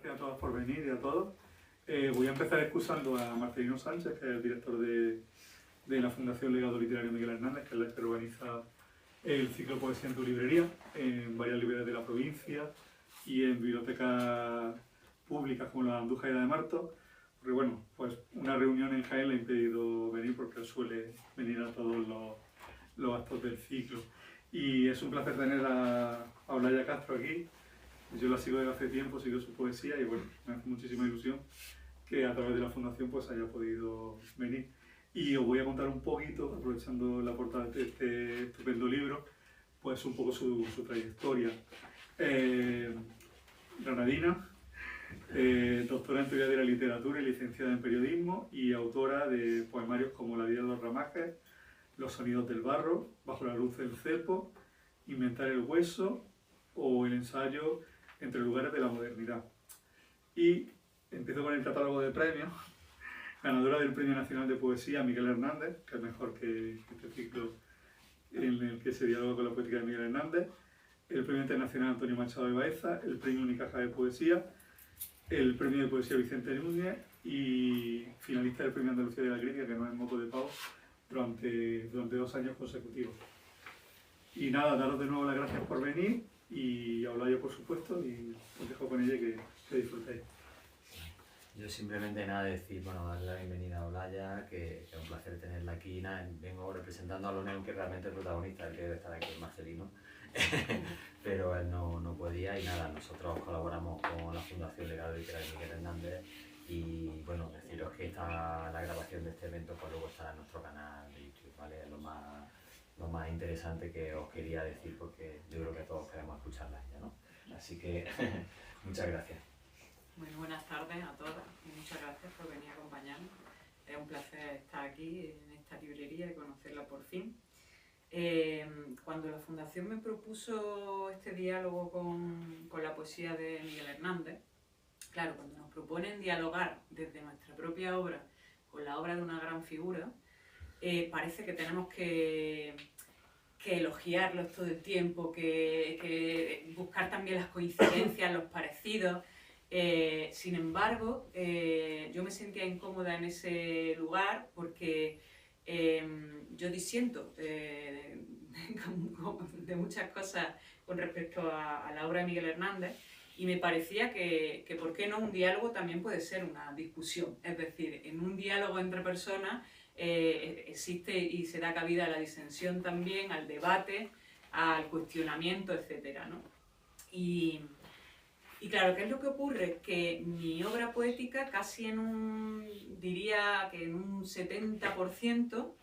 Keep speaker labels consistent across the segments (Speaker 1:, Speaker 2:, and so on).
Speaker 1: gracias a todas por venir y a todos. Voy a empezar excusando a Marcelino Sánchez, que es el director de la Fundación Legado Literario Miguel Hernández, que es la que organiza el ciclo Poesía en tu librería, en varias librerías de la provincia y en bibliotecas públicas como la Andújar y la de Marto. Porque bueno, pues una reunión en Jaén le ha impedido venir porque él suele venir a todos los actos del ciclo. Y es un placer tener a Olaya Castro aquí. Yo la sigo desde hace tiempo, sigo su poesía y bueno, me hace muchísima ilusión que a través de la fundación pues haya podido venir. Y os voy a contar un poquito, aprovechando la portada de este estupendo libro, pues un poco su trayectoria. Granadina, doctora en Teoría de la Literatura y licenciada en Periodismo y autora de poemarios como La vida de los ramajes, Los sonidos del barro, Bajo la luz del cepo, Inventar el hueso o el ensayo Entre lugares de la modernidad. Y empiezo con el catálogo de premios. Ganadora del Premio Nacional de Poesía Miguel Hernández, que es mejor que este ciclo en el que se dialoga con la poética de Miguel Hernández, el Premio Internacional Antonio Machado de Baeza, el Premio Unicaja de Poesía, el Premio de Poesía Vicente Núñez y finalista del Premio Andalucía de la Crítica, que no es moco de pavo, durante 2 años consecutivos. Y nada, daros de nuevo las gracias por venir y a Olaya, por supuesto, y os dejo con ella que disfrutéis.
Speaker 2: Yo simplemente nada decir, bueno, darle la bienvenida a Olaya, que es un placer tenerla aquí. Nada, vengo representando a Lonel, que realmente es protagonista, el que debe estar aquí, el Marcelino, pero él no podía y nada, nosotros colaboramos con la Fundación Legado Literario Miguel Hernández y bueno, deciros que la grabación de este evento pues luego estará en nuestro canal de YouTube, ¿vale? Es lo más interesante que os quería decir porque yo creo que todos queremos escucharla ya, ¿no? Así que muchas gracias.
Speaker 3: Bueno, buenas tardes a todas y muchas gracias por venir a acompañarnos. Es un placer estar aquí en esta librería y conocerla por fin. Cuando la Fundación me propuso este diálogo con la poesía de Miguel Hernández, claro, cuando nos proponen dialogar desde nuestra propia obra con la obra de una gran figura, parece que tenemos que elogiarlos todo el tiempo, que buscar también las coincidencias, los parecidos. Sin embargo, yo me sentía incómoda en ese lugar porque yo disiento de muchas cosas con respecto a la obra de Miguel Hernández y me parecía que ¿por qué no un diálogo también puede ser una discusión? Es decir, en un diálogo entre personas existe y se da cabida a la disensión también, al debate, al cuestionamiento, etc., ¿no? Y claro, ¿qué es lo que ocurre? Que mi obra poética casi diría que en un 70%,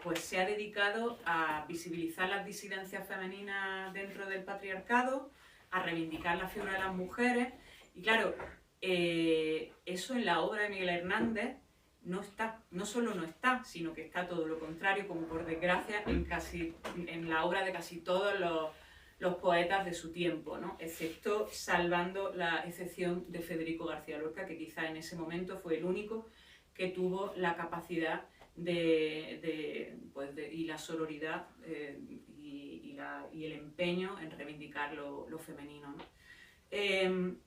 Speaker 3: pues se ha dedicado a visibilizar las disidencias femeninas dentro del patriarcado, a reivindicar la figura de las mujeres. Y claro, eso en la obra de Miguel Hernández no está, no solo no está, sino que está todo lo contrario, como por desgracia en la obra de casi todos los poetas de su tiempo, ¿no? Excepto salvando la excepción de Federico García Lorca, que quizá en ese momento fue el único que tuvo la capacidad y la sororidad y el empeño en reivindicar lo femenino, ¿no?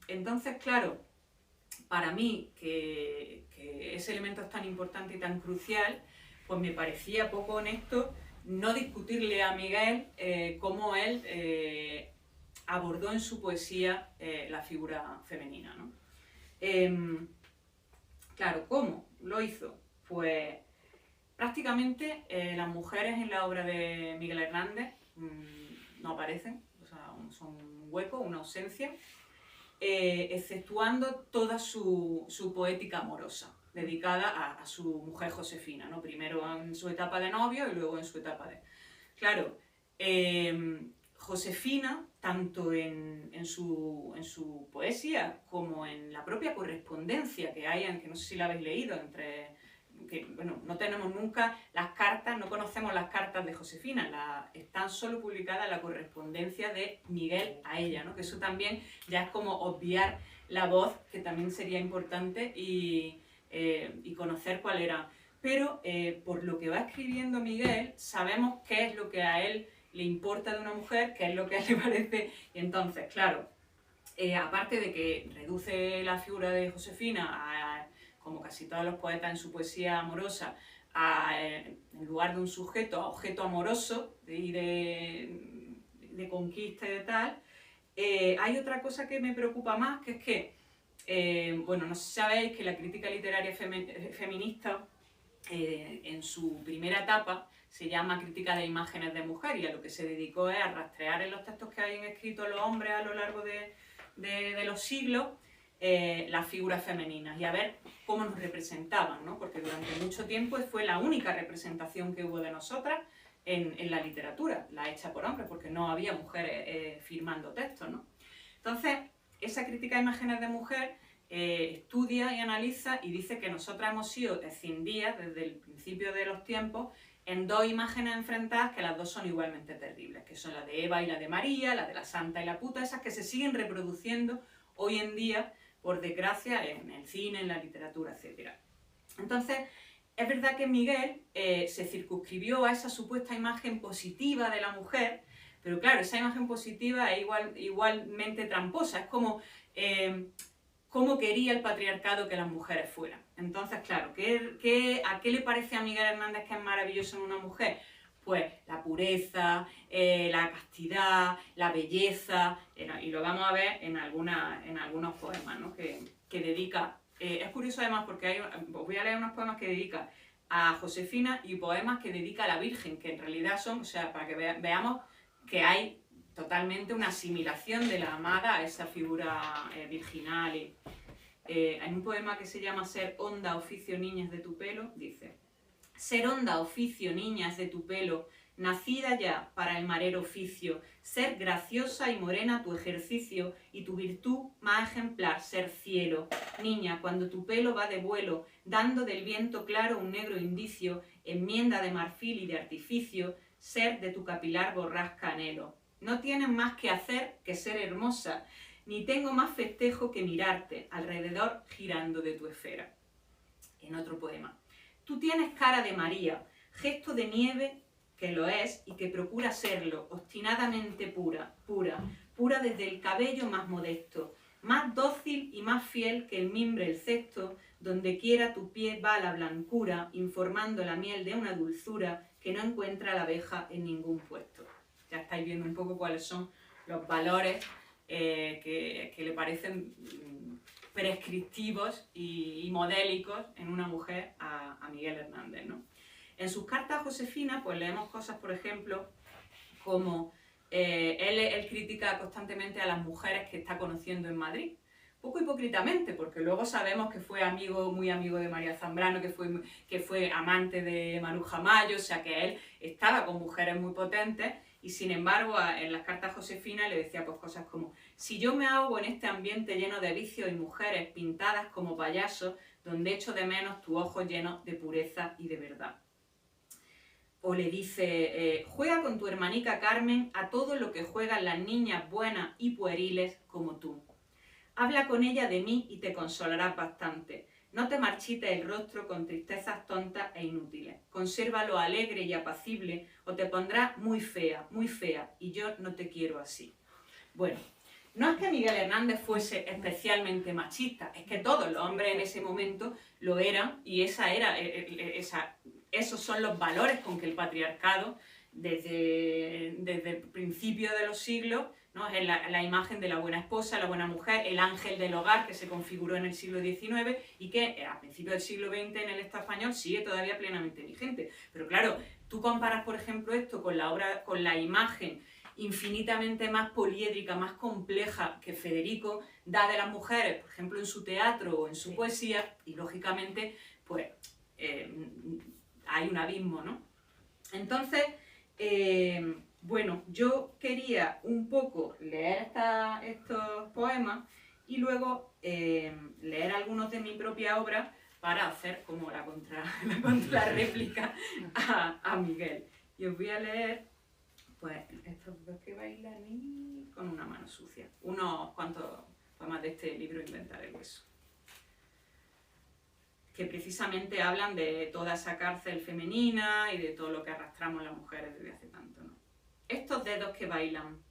Speaker 3: Entonces, claro, para mí, que ese elemento es tan importante y tan crucial, pues me parecía poco honesto no discutirle a Miguel cómo él abordó en su poesía la figura femenina, ¿no? Claro, ¿cómo lo hizo? Pues prácticamente las mujeres en la obra de Miguel Hernández no aparecen, o sea, son un hueco, una ausencia, exceptuando toda su poética amorosa, dedicada a su mujer Josefina, ¿no? Primero en su etapa de novio y luego en su etapa de... Claro, Josefina, tanto en su poesía como en la propia correspondencia que hay, que no sé si la habéis leído, bueno, no tenemos nunca las cartas, no conocemos las cartas de Josefina, están solo publicadas la correspondencia de Miguel a ella, ¿no? Que eso también ya es como obviar la voz, que también sería importante, y conocer cuál era. Pero por lo que va escribiendo Miguel, sabemos qué es lo que a él le importa de una mujer, qué es lo que a él le parece, y entonces, claro, aparte de que reduce la figura de Josefina, como casi todos los poetas en su poesía amorosa, en lugar de un sujeto, a objeto amoroso de conquista y de tal, hay otra cosa que me preocupa más, que es que, bueno, no sé si sabéis que la crítica literaria feminista, en su primera etapa, se llama crítica de imágenes de mujer, y a lo que se dedicó es a rastrear en los textos que hayan escrito los hombres a lo largo de los siglos las figuras femeninas y a ver cómo nos representaban, ¿no? Porque durante mucho tiempo fue la única representación que hubo de nosotras en la literatura, la hecha por hombres, porque no había mujeres firmando textos, ¿no? Entonces, esa crítica de imágenes de mujer estudia y analiza y dice que nosotras hemos sido escindidas desde el principio de los tiempos en dos imágenes enfrentadas que las dos son igualmente terribles, que son la de Eva y la de María, la de la santa y la puta, esas que se siguen reproduciendo hoy en día, por desgracia, en el cine, en la literatura, etc. Entonces, es verdad que Miguel se circunscribió a esa supuesta imagen positiva de la mujer, pero claro, esa imagen positiva es igualmente tramposa, es como cómo quería el patriarcado que las mujeres fueran. Entonces, claro, ¿a qué le parece a Miguel Hernández que es maravilloso en una mujer? Pues la pureza, la castidad, la belleza, y lo vamos a ver en algunos poemas, ¿no? que dedica. Es curioso además porque os voy a leer unos poemas que dedica a Josefina y poemas que dedica a la Virgen, que en realidad son, o sea, para que veamos que hay totalmente una asimilación de la amada a esa figura virginal. En un poema que se llama Ser honda, oficio, niñas de tu pelo, dice: ser honda, oficio, niñas de tu pelo, nacida ya para el marero oficio, ser graciosa y morena tu ejercicio, y tu virtud más ejemplar, ser cielo. Niña, cuando tu pelo va de vuelo, dando del viento claro un negro indicio, enmienda de marfil y de artificio, ser de tu capilar borrasca anhelo. No tienes más que hacer que ser hermosa, ni tengo más festejo que mirarte alrededor girando de tu esfera. En otro poema: tú tienes cara de María, gesto de nieve que lo es y que procura serlo, obstinadamente pura, pura desde el cabello más modesto, más dócil y más fiel que el mimbre el cesto, donde quiera tu pie va la blancura, informando la miel de una dulzura que no encuentra la abeja en ningún puesto. Ya estáis viendo un poco cuáles son los valores que le parecen prescriptivos y modélicos en una mujer a Miguel Hernández, ¿no? En sus cartas a Josefina, pues leemos cosas, por ejemplo, como él critica constantemente a las mujeres que está conociendo en Madrid, poco hipócritamente, porque luego sabemos que fue muy amigo de María Zambrano, que fue amante de Maruja Mayo, o sea que él estaba con mujeres muy potentes, y sin embargo en las cartas a Josefina le decía pues cosas como: si yo me ahogo en este ambiente lleno de vicios y mujeres pintadas como payasos, donde echo de menos tu ojo lleno de pureza y de verdad. O le dice: juega con tu hermanica Carmen a todo lo que juegan las niñas buenas y pueriles como tú. Habla con ella de mí y te consolarás bastante. No te marchites el rostro con tristezas tontas e inútiles. Consérvalo alegre y apacible o te pondrás muy fea, y yo no te quiero así. Bueno, no es que Miguel Hernández fuese especialmente machista, es que todos los hombres en ese momento lo eran, y esos son los valores con que el patriarcado, desde el principio de los siglos, ¿no? Es la imagen de la buena esposa, la buena mujer, el ángel del hogar que se configuró en el siglo XIX y que a principios del siglo XX en el Estado español sigue todavía plenamente vigente. Pero claro, tú comparas, por ejemplo, esto con la imagen infinitamente más poliédrica, más compleja que Federico da de las mujeres, por ejemplo, en su teatro o en su poesía, y lógicamente, pues, hay un abismo, ¿no? Entonces, bueno, yo quería un poco leer estos poemas y luego leer algunos de mi propia obra para hacer como la contrarréplica a Miguel. Y os voy a leer, pues, estos dos que bailan y con una mano sucia. Unos cuantos poemas de este libro, Inventar el hueso, que precisamente hablan de toda esa cárcel femenina y de todo lo que arrastramos las mujeres desde hace tanto, ¿no? Estos dedos que bailan,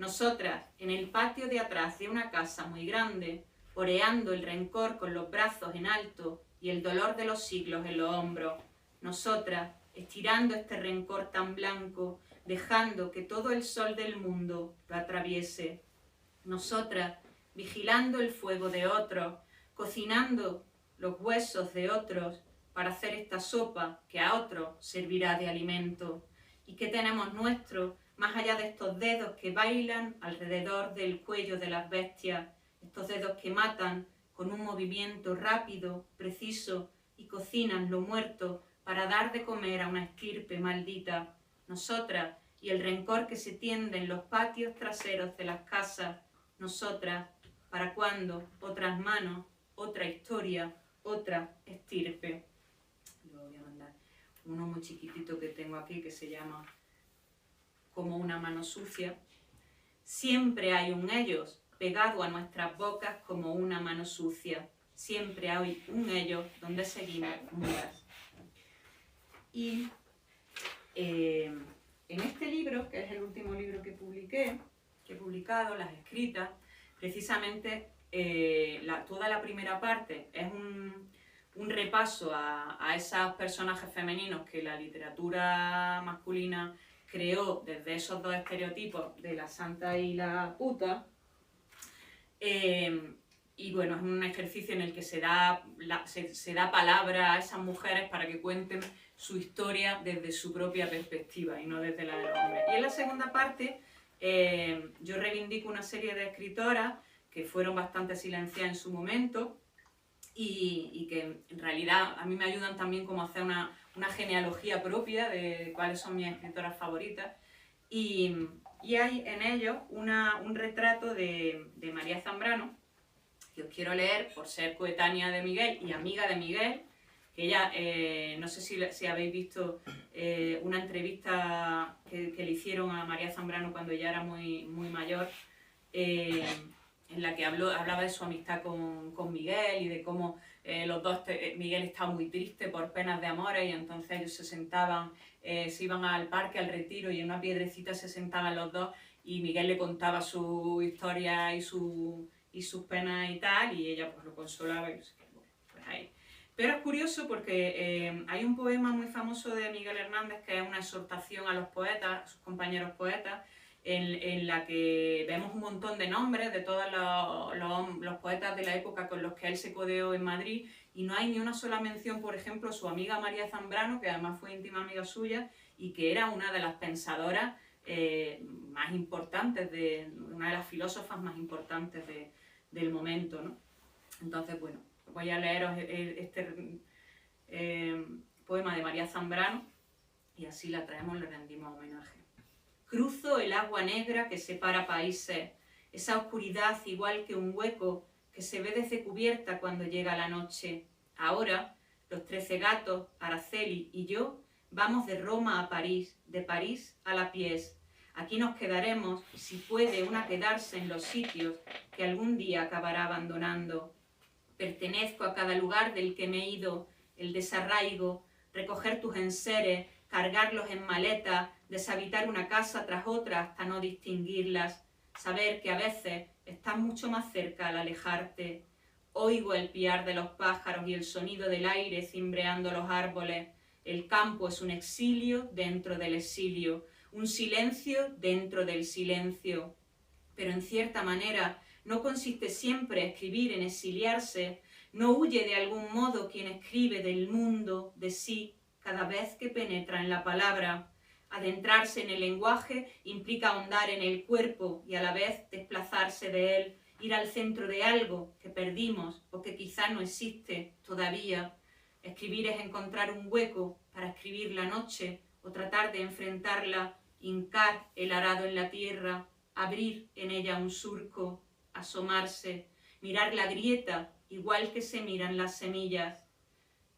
Speaker 4: Nosotras, en el patio de atrás de una casa muy grande, oreando el rencor con los brazos en alto y el dolor de los siglos en los hombros. Nosotras, estirando este rencor tan blanco, dejando que todo el sol del mundo lo atraviese. Nosotras, vigilando el fuego de otros, cocinando los huesos de otros para hacer esta sopa que a otros servirá de alimento. ¿Y qué tenemos nuestro, más allá de estos dedos que bailan alrededor del cuello de las bestias, estos dedos que matan con un movimiento rápido, preciso, y cocinan lo muerto para dar de comer a una estirpe maldita? Nosotras, y el rencor que se tiende en los patios traseros de las casas. Nosotras, ¿para cuándo? Otras manos, otra historia, otra estirpe. Luego voy a mandar uno muy chiquitito que tengo aquí que se llama Como una mano sucia. Siempre hay un ellos pegado a nuestras bocas como una mano sucia. Siempre hay un ellos donde seguimos mudas. Y en este libro, que es el último libro que he publicado, Las Escritas, precisamente toda la primera parte es un repaso a esos personajes femeninos que la literatura masculina creó desde esos dos estereotipos de la santa y la puta. Y bueno, es un ejercicio en el que se da palabra a esas mujeres para que cuenten su historia desde su propia perspectiva y no desde la de los hombres. Y en la segunda parte yo reivindico una serie de escritoras que fueron bastante silenciadas en su momento y que en realidad a mí me ayudan también como a hacer una genealogía propia de cuáles son mis escritoras favoritas. Y hay en ello un retrato de María Zambrano, que os quiero leer por ser coetánea de Miguel y amiga de Miguel, que ella, no sé si habéis visto una entrevista que le hicieron a María Zambrano cuando ella era muy, muy mayor, en la que hablaba de su amistad con Miguel y de cómo los dos, Miguel estaba muy triste por penas de amores y entonces ellos se sentaban, se iban al parque, al retiro, y en una piedrecita se sentaban los dos y Miguel le contaba su historia y sus penas y tal, y ella pues lo consolaba y no sé qué, bueno, pues ahí. Pero es curioso porque hay un poema muy famoso de Miguel Hernández que es una exhortación a los poetas, a sus compañeros poetas, en la que vemos un montón de nombres de todos los poetas de la época con los que él se codeó en Madrid, y no hay ni una sola mención, por ejemplo, a su amiga María Zambrano, que además fue íntima amiga suya y que era una de las pensadoras más importantes, una de las filósofas más importantes del momento, ¿no? Entonces, bueno, voy a leeros este poema de María Zambrano y así la traemos, le rendimos homenaje. Cruzo el agua negra que separa países, esa oscuridad igual que un hueco que se ve desde cubierta cuando llega la noche. Ahora, los 13 gatos, Araceli y yo, vamos de Roma a París, de París a La Pies. Aquí nos quedaremos, si puede una quedarse en los sitios que algún día acabará abandonando. Pertenezco a cada lugar del que me he ido, el desarraigo, recoger tus enseres, cargarlos en maletas, deshabitar una casa tras otra hasta no distinguirlas, saber que a veces estás mucho más cerca al alejarte. Oigo el piar de los pájaros y el sonido del aire cimbreando los árboles. El campo es un exilio dentro del exilio, un silencio dentro del silencio. Pero en cierta manera no consiste siempre escribir en exiliarse, no huye de algún modo quien escribe del mundo, de sí, cada vez que penetra en la palabra. Adentrarse en el lenguaje implica ahondar en el cuerpo y a la vez desplazarse de él, ir al centro de algo que perdimos o que quizá no existe todavía. Escribir es encontrar un hueco para escribir la noche o tratar de enfrentarla, hincar el arado en la tierra, abrir en ella un surco, asomarse, mirar la grieta igual que se miran las semillas.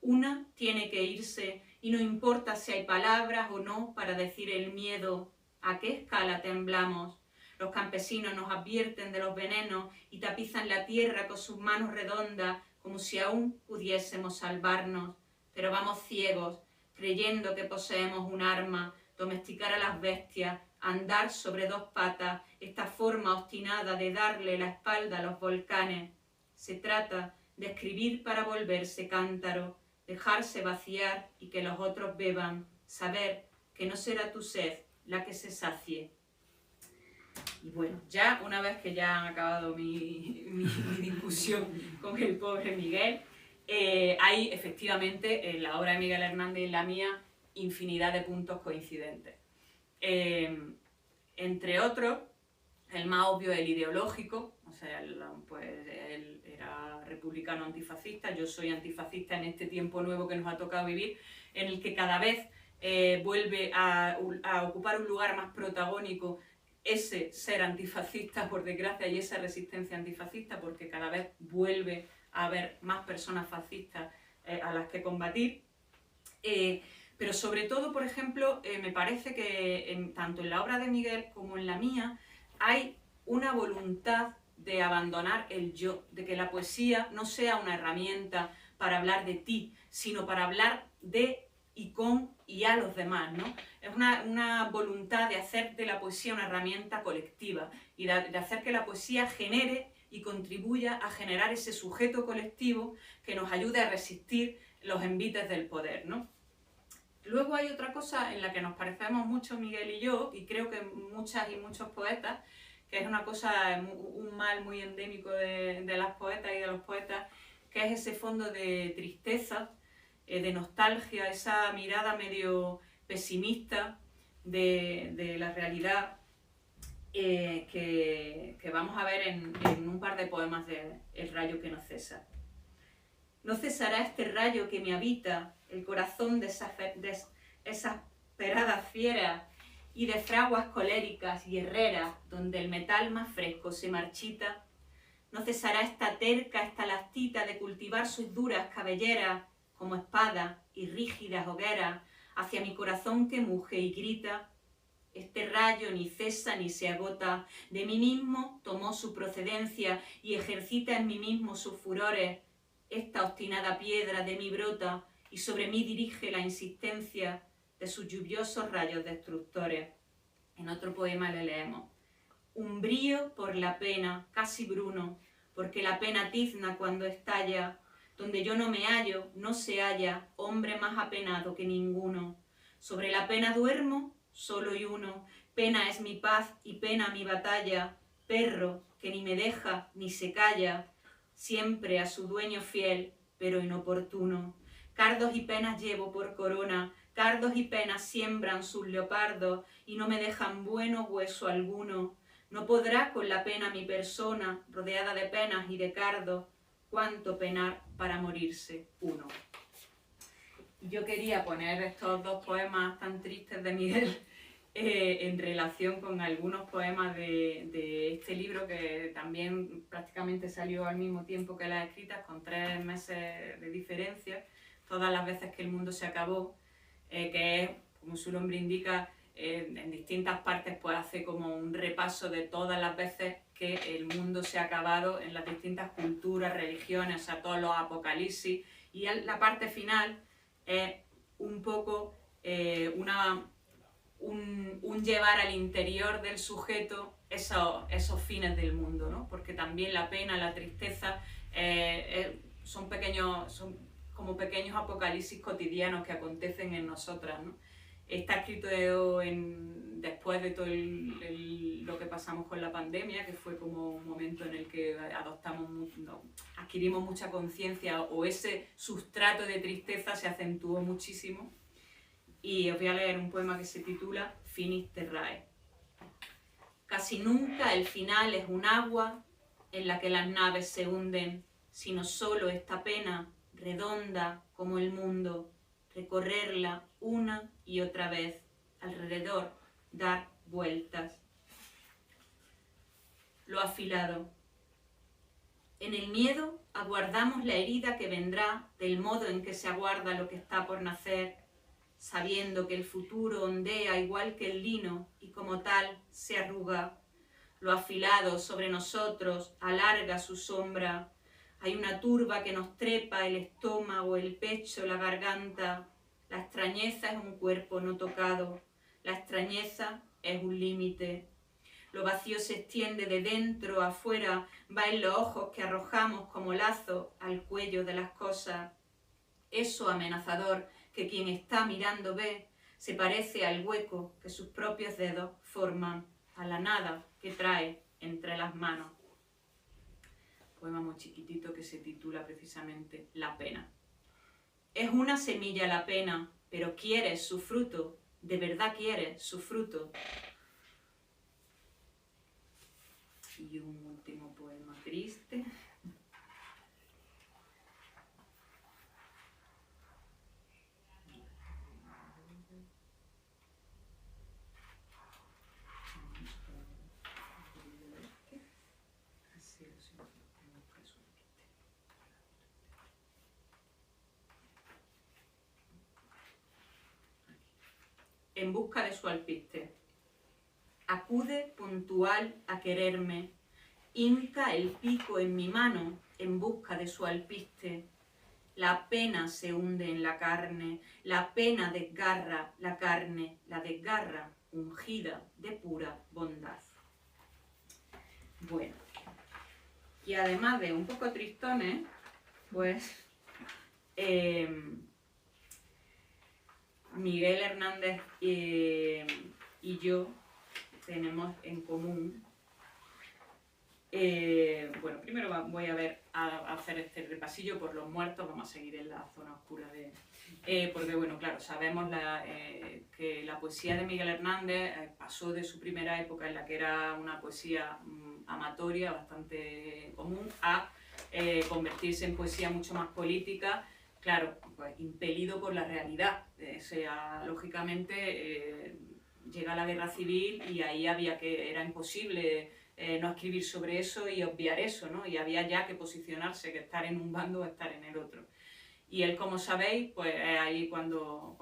Speaker 4: Una tiene que irse y no importa si hay palabras o no para decir el miedo. ¿A qué escala temblamos? Los campesinos nos advierten de los venenos y tapizan la tierra con sus manos redondas como si aún pudiésemos salvarnos. Pero vamos ciegos, creyendo que poseemos un arma, domesticar a las bestias, andar sobre dos patas, esta forma obstinada de darle la espalda a los volcanes. Se trata de escribir para volverse cántaro, dejarse vaciar y que los otros beban, saber que no será tu sed la que se sacie. Y bueno, ya una vez que ya han acabado mi discusión con el pobre Miguel, hay efectivamente en la obra de Miguel Hernández y en la mía infinidad de puntos coincidentes. Entre otros, el más obvio es el ideológico, o sea, pues él era republicano antifascista, yo soy antifascista en este tiempo nuevo que nos ha tocado vivir, en el que cada vez vuelve a ocupar un lugar más protagónico ese ser antifascista, por desgracia, y esa resistencia antifascista, porque cada vez vuelve a haber más personas fascistas a las que combatir. Pero sobre todo, por ejemplo, me parece que tanto en la obra de Miguel como en la mía hay una voluntad de abandonar el yo, de que la poesía no sea una herramienta para hablar de ti, sino para hablar de y con y a los demás, ¿no? Es una voluntad de hacer de la poesía una herramienta colectiva y de hacer que la poesía genere y contribuya a generar ese sujeto colectivo que nos ayude a resistir los envites del poder, ¿no? Luego hay otra cosa en la que nos parecemos mucho Miguel y yo, y creo que muchas y muchos poetas, que es una cosa, un mal muy endémico de las poetas y de los poetas, que es ese fondo de tristeza, de nostalgia, esa mirada medio pesimista de la realidad que vamos a ver en un par de poemas de El rayo que no cesa. No cesará este rayo que me habita el corazón de exasperadas fieras y de fraguas coléricas y herreras donde el metal más fresco se marchita. No cesará esta terca, esta lastita de cultivar sus duras cabelleras como espadas y rígidas hogueras hacia mi corazón que muge y grita. Este rayo ni cesa ni se agota, de mí mismo tomó su procedencia y ejercita en mí mismo sus furores. Esta obstinada piedra de mí brota y sobre mí dirige la insistencia de sus lluviosos rayos destructores. En otro poema le leemos: umbrío por la pena, casi bruno, porque la pena tizna cuando estalla. Donde yo no me hallo, no se halla hombre más apenado que ninguno. Sobre la pena duermo, solo y uno. Pena es mi paz y pena mi batalla. Perro que ni me deja ni se calla, siempre a su dueño fiel, pero inoportuno. Cardos y penas llevo por corona, cardos y penas siembran sus leopardos y no me dejan bueno hueso alguno. No podrá con la pena mi persona, rodeada de penas y de cardos, cuánto penar para morirse uno. Yo quería poner estos dos poemas tan tristes de Miguel en relación con algunos poemas de este libro, que también prácticamente salió al mismo tiempo que las escritas, con 3 meses de diferencia, todas las veces que el mundo se acabó, que es, como su nombre indica, en distintas partes pues hace como un repaso de todas las veces que el mundo se ha acabado en las distintas culturas, religiones, o sea, todos los apocalipsis, y la parte final es un poco un llevar al interior del sujeto esos fines del mundo, ¿no? Porque también la pena, la tristeza son como pequeños apocalipsis cotidianos que acontecen en nosotras, ¿no? Está escrito después de todo lo que pasamos con la pandemia, que fue como un momento en el que adquirimos mucha conciencia, o ese sustrato de tristeza se acentuó muchísimo. Y os voy a leer un poema que se titula Finis Terrae. Casi nunca el final es un agua en la que las naves se hunden, sino solo esta pena redonda como el mundo, recorrerla una y otra vez, alrededor, dar vueltas. Lo afilado. En el miedo aguardamos la herida que vendrá del modo en que se aguarda lo que está por nacer, sabiendo que el futuro ondea igual que el lino y como tal se arruga. Lo afilado sobre nosotros alarga su sombra. Hay una turba que nos trepa el estómago, el pecho, la garganta. La extrañeza es un cuerpo no tocado. La extrañeza es un límite. Lo vacío se extiende de dentro a afuera, va en los ojos que arrojamos como lazos al cuello de las cosas. Eso amenazador que quien está mirando ve, se parece al hueco que sus propios dedos forman, a la nada que trae entre las manos. Poema muy chiquitito que se titula precisamente La pena. Es una semilla la pena, pero quieres su fruto, de verdad quieres su fruto. Y un último poema triste. En busca de su alpiste. Acude puntual a quererme, hinca el pico en mi mano en busca de su alpiste. La pena se hunde en la carne, la pena desgarra la carne, la desgarra ungida de pura bondad. Bueno, y además de un poco tristones, pues Miguel Hernández y yo tenemos en común, bueno, primero voy a hacer este repasillo por los muertos, vamos a seguir en la zona oscura porque bueno, claro, sabemos que la poesía de Miguel Hernández pasó de su primera época en la que era una poesía amatoria, bastante común, a convertirse en poesía mucho más política, claro, pues impelido por la realidad, lógicamente llega la guerra civil y ahí era imposible no escribir sobre eso y obviar eso, ¿no? Y había ya que posicionarse, que estar en un bando o estar en el otro. Y él, como sabéis, pues es ahí cuando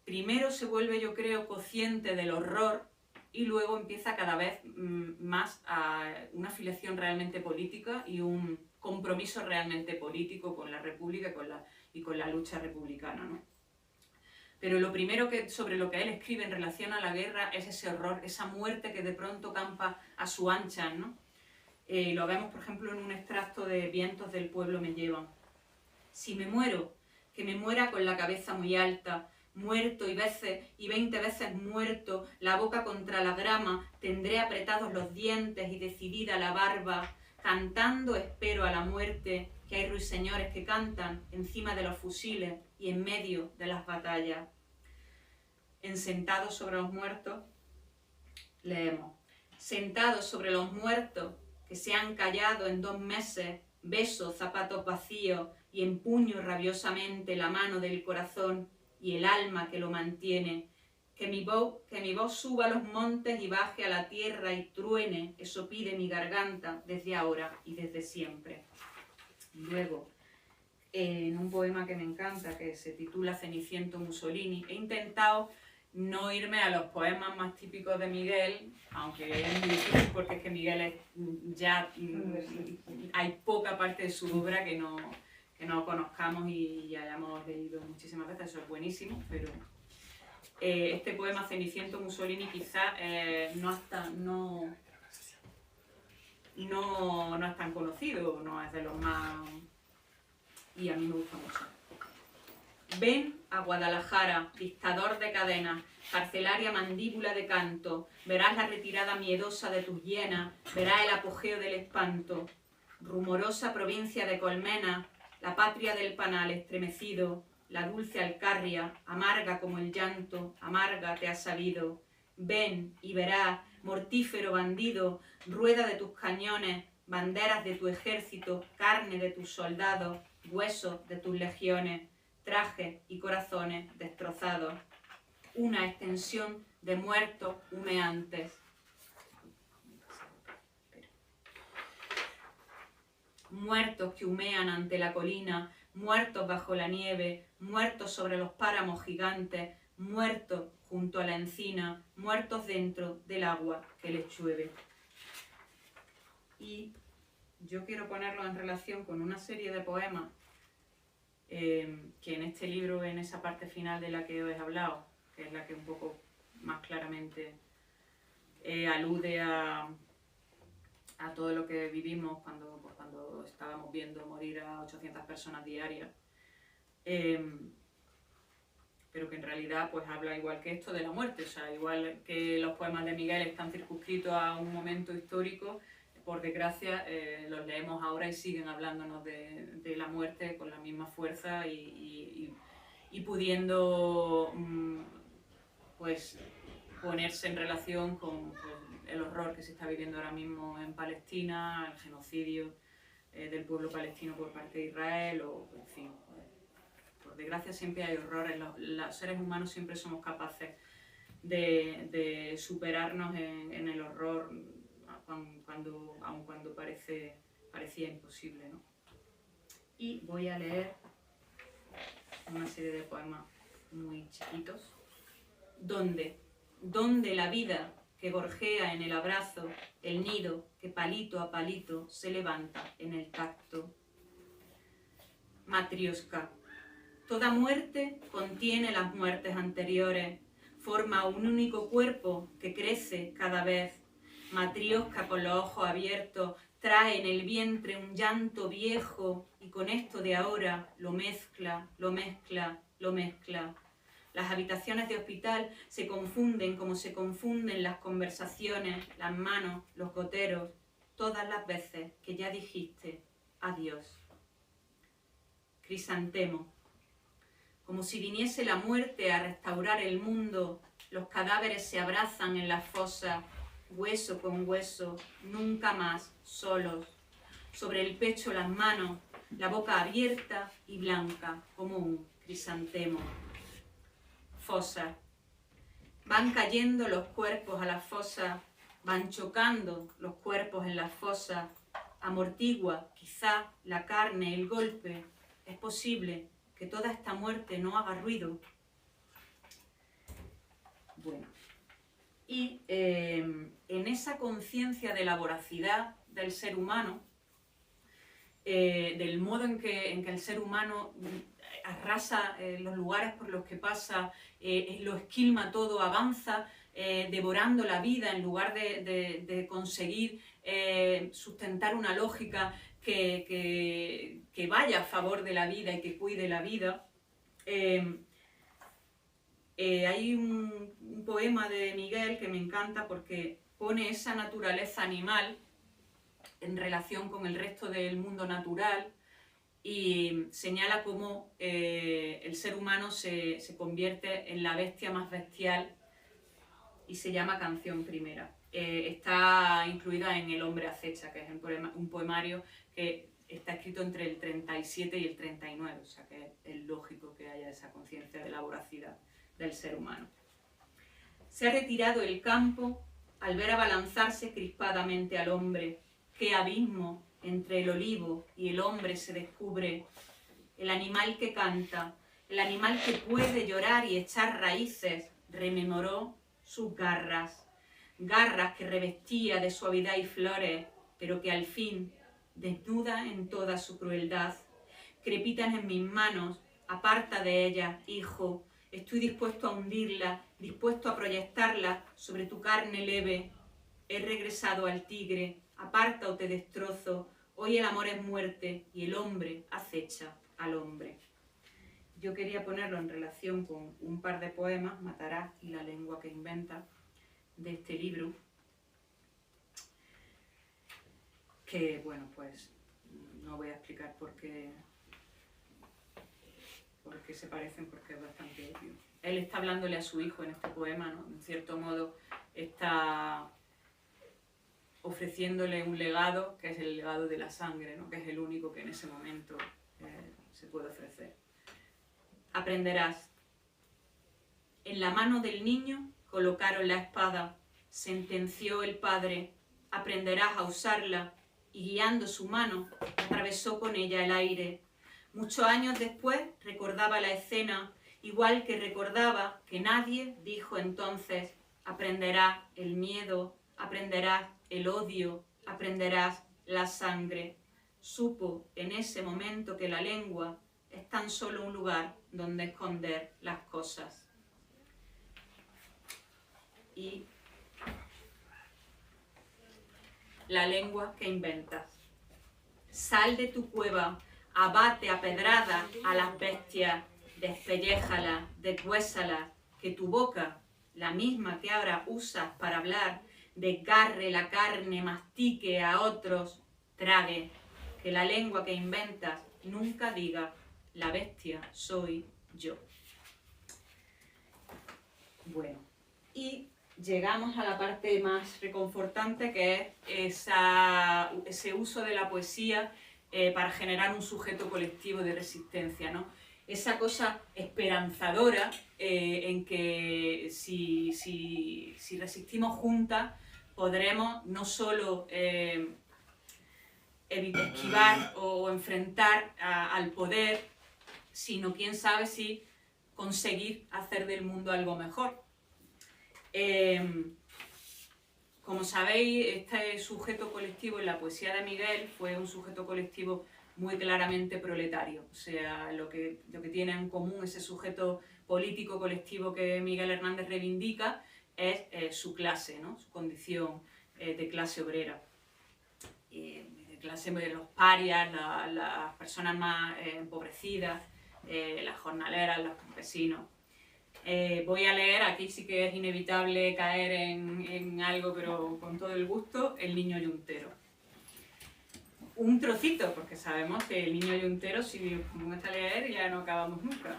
Speaker 4: primero se vuelve, yo creo, consciente del horror y luego empieza cada vez más a una afiliación realmente política y un compromiso realmente político con la República y con la lucha republicana, ¿no? Pero lo primero sobre lo que él escribe en relación a la guerra es ese horror, esa muerte que de pronto campa a su ancha, ¿no? Lo vemos, por ejemplo, en un extracto de Vientos del pueblo me llevan. Si me muero, que me muera con la cabeza muy alta, muerto y 20 veces muerto, la boca contra la grama, tendré apretados los dientes y decidida la barba, cantando espero a la muerte, que hay ruiseñores que cantan encima de los fusiles y en medio de las batallas. En Sentados sobre los muertos, leemos: Sentados sobre los muertos que se han callado en 2 meses, beso zapatos vacíos y empuño rabiosamente la mano del corazón y el alma que lo mantiene. Que mi voz suba a los montes y baje a la tierra y truene, eso pide mi garganta desde ahora y desde siempre. Luego, en un poema que me encanta, que se titula Ceniciento Mussolini, he intentado no irme a los poemas más típicos de Miguel, aunque es muy difícil porque es que Miguel hay poca parte de su obra que no conozcamos y hayamos leído muchísimas veces, eso es buenísimo, pero este poema Ceniciento Mussolini quizás no es tan conocido, no es de los más... y a mí me gusta mucho. Ven a Guadalajara, dictador de cadenas, carcelaria mandíbula de canto, verás la retirada miedosa de tus hienas, verás el apogeo del espanto. Rumorosa provincia de colmenas, la patria del panal estremecido, la dulce Alcarria, amarga como el llanto, amarga te ha sabido. Ven y verás, mortífero bandido, rueda de tus cañones, banderas de tu ejército, carne de tus soldados, huesos de tus legiones, trajes y corazones destrozados. Una extensión de muertos humeantes. Muertos que humean ante la colina, muertos bajo la nieve, muertos sobre los páramos gigantes, muertos junto a la encina, muertos dentro del agua que les llueve. Y yo quiero ponerlo en relación con una serie de poemas que en este libro, en esa parte final de la que os he hablado, que es la que un poco más claramente alude a todo lo que vivimos cuando estábamos viendo morir a 800 personas diarias. Pero que en realidad pues habla igual que esto de la muerte, o sea, igual que los poemas de Miguel están circunscritos a un momento histórico, por desgracia los leemos ahora y siguen hablándonos de la muerte con la misma fuerza y pudiendo pues ponerse en relación con pues, el horror que se está viviendo ahora mismo en Palestina, el genocidio del pueblo palestino por parte de Israel, o en fin, por desgracia siempre hay horrores. Los seres humanos siempre somos capaces de superarnos en el horror, aun cuando parecía imposible, ¿no? Y voy a leer una serie de poemas muy chiquitos. Donde la vida que gorjea en el abrazo, el nido que palito a palito se levanta en el tacto. Matrioska. Toda muerte contiene las muertes anteriores, forma un único cuerpo que crece cada vez. Matrioska con los ojos abiertos trae en el vientre un llanto viejo y con esto de ahora lo mezcla, lo mezcla, lo mezcla. Las habitaciones de hospital se confunden como se confunden las conversaciones, las manos, los goteros, todas las veces que ya dijiste adiós. Crisantemo. Como si viniese la muerte a restaurar el mundo, los cadáveres se abrazan en las fosas, hueso con hueso, nunca más solos. Sobre el pecho las manos, la boca abierta y blanca como un crisantemo. Fosa. Van cayendo los cuerpos a las fosas, van chocando los cuerpos en las fosas, amortigua quizá la carne, el golpe. Es posible que toda esta muerte no haga ruido. Bueno, y en esa conciencia de la voracidad del ser humano, del modo en que el ser humano arrasa los lugares por los que pasa, lo esquilma todo, avanza devorando la vida en lugar de conseguir sustentar una lógica que vaya a favor de la vida y que cuide la vida. Hay un poema de Miguel que me encanta porque pone esa naturaleza animal en relación con el resto del mundo natural y señala cómo el ser humano se convierte en la bestia más bestial y se llama Canción Primera. Está incluida en El hombre acecha, que es un poemario que está escrito entre el 37 y el 39, o sea que es lógico que haya esa conciencia de la voracidad del ser humano. Se ha retirado el campo al ver abalanzarse crispadamente al hombre. ¡Qué abismo entre el olivo y el hombre se descubre! El animal que canta, el animal que puede llorar y echar raíces, rememoró sus garras, garras que revestía de suavidad y flores, pero que al fin, desnuda en toda su crueldad, crepitan en mis manos, aparta de ellas, hijo, estoy dispuesto a hundirla, dispuesto a proyectarla sobre tu carne leve. He regresado al tigre, aparta o te destrozo, hoy el amor es muerte y el hombre acecha al hombre. Yo quería ponerlo en relación con un par de poemas, Matarás y La lengua que inventa, de este libro, que bueno, pues no voy a explicar por qué se parecen, porque es bastante obvio. Él está hablándole a su hijo en este poema, ¿no? En cierto modo está ofreciéndole un legado, que es el legado de la sangre, ¿no? Que es el único que en ese momento se puede ofrecer. Aprenderás. En la mano del niño colocaron la espada, sentenció el padre, aprenderás a usarla, y guiando su mano, atravesó con ella el aire. Muchos años después recordaba la escena, igual que recordaba que nadie dijo entonces, aprenderás el miedo, aprenderás el odio, aprenderás la sangre. Supo en ese momento que la lengua es tan solo un lugar donde esconder las cosas. y la lengua que inventas. Sal de tu cueva, abate a pedradas a las bestias, despelléjalas, deshuésalas, que tu boca, la misma que ahora usas para hablar, desgarre la carne, mastique a otros, trague, que la lengua que inventas nunca diga, la bestia soy yo. Bueno, y llegamos a la parte más reconfortante, que es ese uso de la poesía para generar un sujeto colectivo de resistencia, ¿no? Esa cosa esperanzadora en que si resistimos juntas podremos no solo esquivar o enfrentar al poder, sino quién sabe si conseguir hacer del mundo algo mejor. Como sabéis, este sujeto colectivo en la poesía de Miguel fue un sujeto colectivo muy claramente proletario. O sea, lo que tiene en común ese sujeto político colectivo que Miguel Hernández reivindica es su clase, ¿no? Su condición de clase obrera. De clase de los parias, las personas más empobrecidas, las jornaleras, los campesinos. Voy a leer, aquí sí que es inevitable caer en algo, pero con todo el gusto, El niño yuntero. Un trocito, porque sabemos que el niño yuntero, si ponemos a leer, ya no acabamos nunca.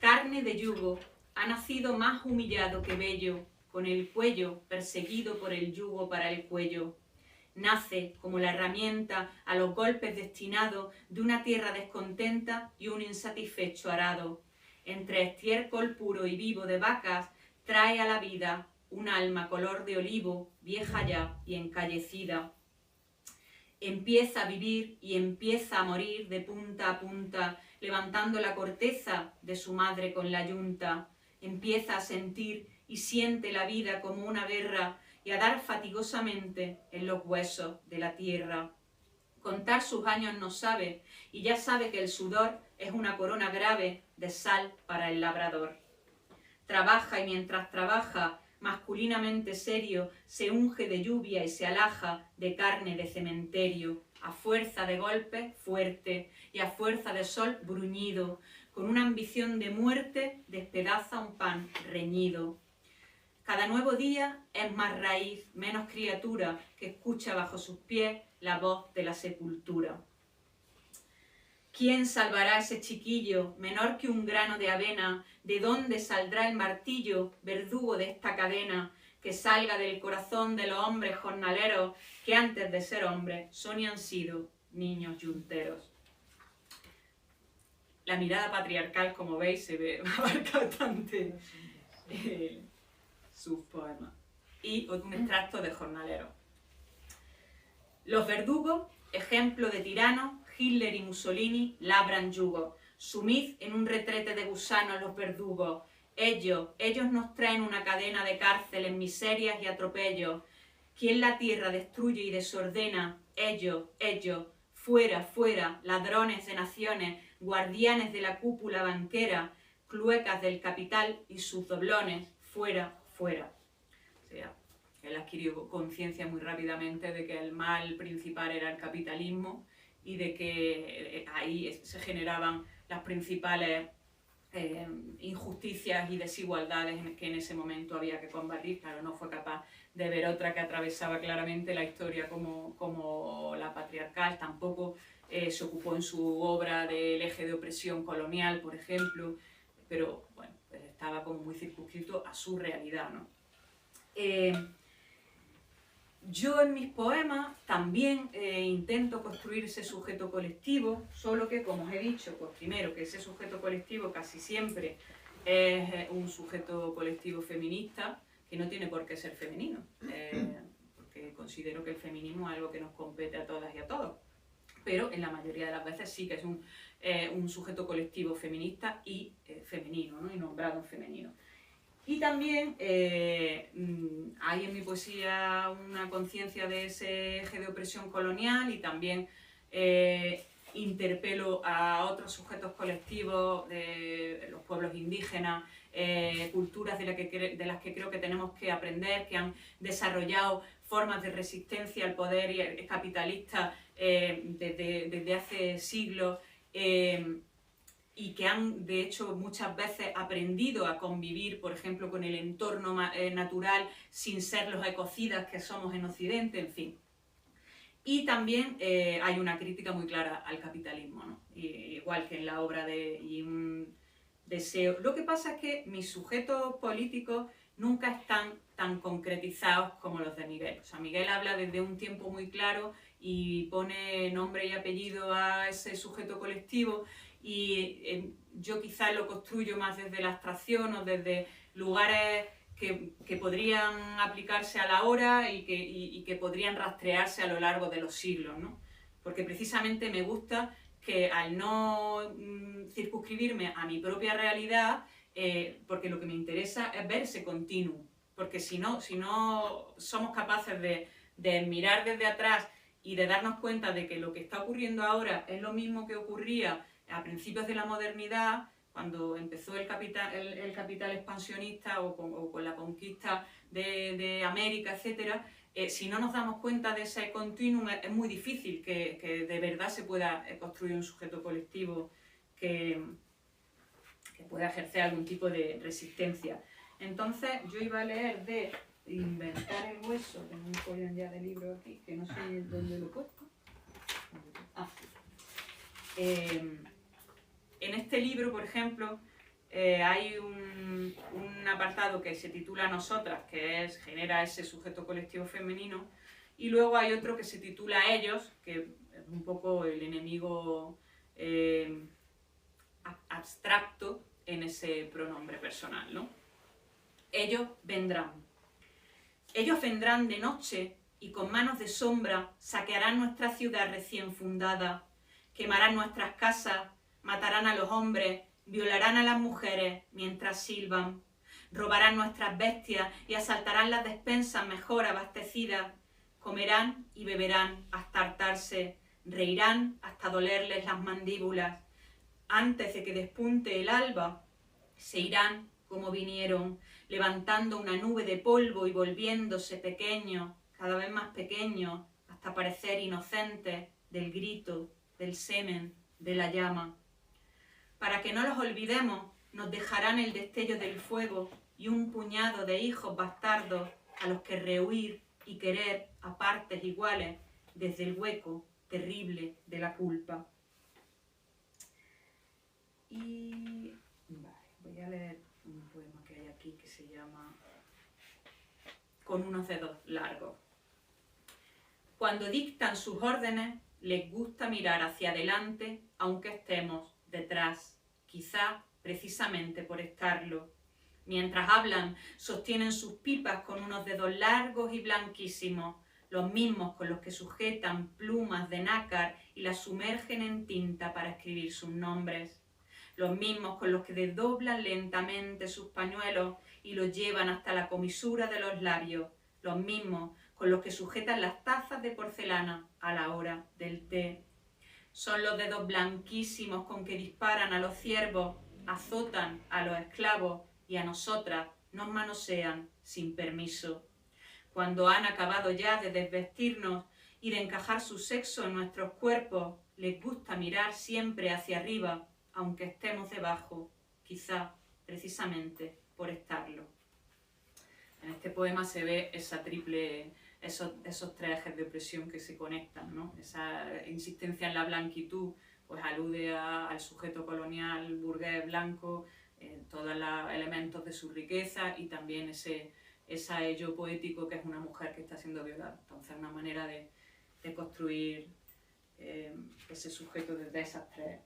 Speaker 4: Carne de yugo, ha nacido más humillado que bello, con el cuello perseguido por el yugo para el cuello. Nace como la herramienta a los golpes destinados de una tierra descontenta y un insatisfecho arado. Entre estiércol puro y vivo de vacas, trae a la vida un alma color de olivo, vieja ya y encallecida. Empieza a vivir y empieza a morir de punta a punta, levantando la corteza de su madre con la yunta. Empieza a sentir y siente la vida como una guerra y a dar fatigosamente en los huesos de la tierra. Contar sus años no sabe, y ya sabe que el sudor es una corona grave de sal para el labrador. Trabaja y mientras trabaja, masculinamente serio, se unge de lluvia y se alaja de carne de cementerio, a fuerza de golpes fuerte y a fuerza de sol bruñido, con una ambición de muerte despedaza un pan reñido. Cada nuevo día es más raíz, menos criatura, que escucha bajo sus pies la voz de la sepultura. ¿Quién salvará a ese chiquillo, menor que un grano de avena? ¿De dónde saldrá el martillo, verdugo de esta cadena? Que salga del corazón de los hombres jornaleros, que antes de ser hombres son y han sido niños yunteros. La mirada patriarcal, como veis, se ve abarca bastante sus poemas. Y un extracto de Jornalero. Los verdugos, ejemplo de tiranos, Hitler y Mussolini labran yugo. Sumid en un retrete de gusanos los verdugos. Ellos nos traen una cadena de cárceles, miserias y atropellos. ¿Quién la tierra destruye y desordena? Ellos, fuera, fuera, ladrones de naciones, guardianes de la cúpula banquera, cluecas del capital y sus doblones, fuera, fuera. O sea, él adquirió conciencia muy rápidamente de que el mal principal era el capitalismo y de que ahí se generaban las principales injusticias y desigualdades que en ese momento había que combatir. Claro, no fue capaz de ver otra que atravesaba claramente la historia como la patriarcal. Tampoco se ocupó en su obra del eje de opresión colonial, por ejemplo, pero bueno, pues estaba como muy circunscrito a su realidad, ¿no? Yo en mis poemas también intento construir ese sujeto colectivo, solo que, como os he dicho, pues primero que ese sujeto colectivo casi siempre es un sujeto colectivo feminista, que no tiene por qué ser femenino, porque considero que el feminismo es algo que nos compete a todas y a todos, pero en la mayoría de las veces sí que es un sujeto colectivo feminista y femenino, ¿no? Y nombrado en femenino. Y también hay en mi poesía una conciencia de ese eje de opresión colonial y también interpelo a otros sujetos colectivos de los pueblos indígenas, culturas de las que creo que tenemos que aprender, que han desarrollado formas de resistencia al poder capitalista desde hace siglos, y que han, de hecho, muchas veces aprendido a convivir, por ejemplo, con el entorno natural sin ser los ecocidas que somos en Occidente, en fin. Y también hay una crítica muy clara al capitalismo, ¿no? Igual que en la obra y un deseo. Lo que pasa es que mis sujetos políticos nunca están tan concretizados como los de Miguel. O sea, Miguel habla desde un tiempo muy claro y pone nombre y apellido a ese sujeto colectivo, y yo quizás lo construyo más desde la abstracción o desde lugares que podrían aplicarse a la hora y que podrían rastrearse a lo largo de los siglos, ¿no? Porque precisamente me gusta que al no circunscribirme a mi propia realidad, porque lo que me interesa es ver ese continuum, porque si no somos capaces de mirar desde atrás y de darnos cuenta de que lo que está ocurriendo ahora es lo mismo que ocurría a principios de la modernidad, cuando empezó el capital expansionista o con la conquista de América, etc., si no nos damos cuenta de ese continuum, es muy difícil que de verdad se pueda construir un sujeto colectivo que pueda ejercer algún tipo de resistencia. Entonces, yo iba a leer de Inventar el hueso, tengo un follón ya de libro aquí, que no sé dónde lo he puesto. En este libro, por ejemplo, hay un apartado que se titula Nosotras, que genera ese sujeto colectivo femenino, y luego hay otro que se titula Ellos, que es un poco el enemigo abstracto en ese pronombre personal, ¿no? Ellos vendrán. Ellos vendrán de noche y con manos de sombra saquearán nuestra ciudad recién fundada, quemarán nuestras casas, matarán a los hombres, violarán a las mujeres mientras silban, robarán nuestras bestias y asaltarán las despensas mejor abastecidas, comerán y beberán hasta hartarse, reirán hasta dolerles las mandíbulas. Antes de que despunte el alba, se irán como vinieron, levantando una nube de polvo y volviéndose pequeños, cada vez más pequeños, hasta parecer inocentes del grito, del semen, de la llama. Para que no los olvidemos, nos dejarán el destello del fuego y un puñado de hijos bastardos a los que rehuir y querer a partes iguales desde el hueco terrible de la culpa. Y vale, voy a leer un poema que hay aquí que se llama Con unos dedos largos. Cuando dictan sus órdenes, les gusta mirar hacia adelante, aunque estemos detrás, quizá precisamente por estarlo. Mientras hablan, sostienen sus pipas con unos dedos largos y blanquísimos, los mismos con los que sujetan plumas de nácar y las sumergen en tinta para escribir sus nombres. Los mismos con los que desdoblan lentamente sus pañuelos y los llevan hasta la comisura de los labios. Los mismos con los que sujetan las tazas de porcelana a la hora del té. Son los dedos blanquísimos con que disparan a los ciervos, azotan a los esclavos y a nosotras nos manosean sin permiso. Cuando han acabado ya de desvestirnos y de encajar su sexo en nuestros cuerpos, les gusta mirar siempre hacia arriba, aunque estemos debajo, quizá precisamente por estarlo. En este poema se ve esa esos tres ejes de opresión que se conectan, ¿no? Esa insistencia en la blanquitud pues alude al sujeto colonial burgués blanco, todos los elementos de su riqueza, y también ese ello poético que es una mujer que está siendo violada. Entonces, una manera de construir ese sujeto desde esas tres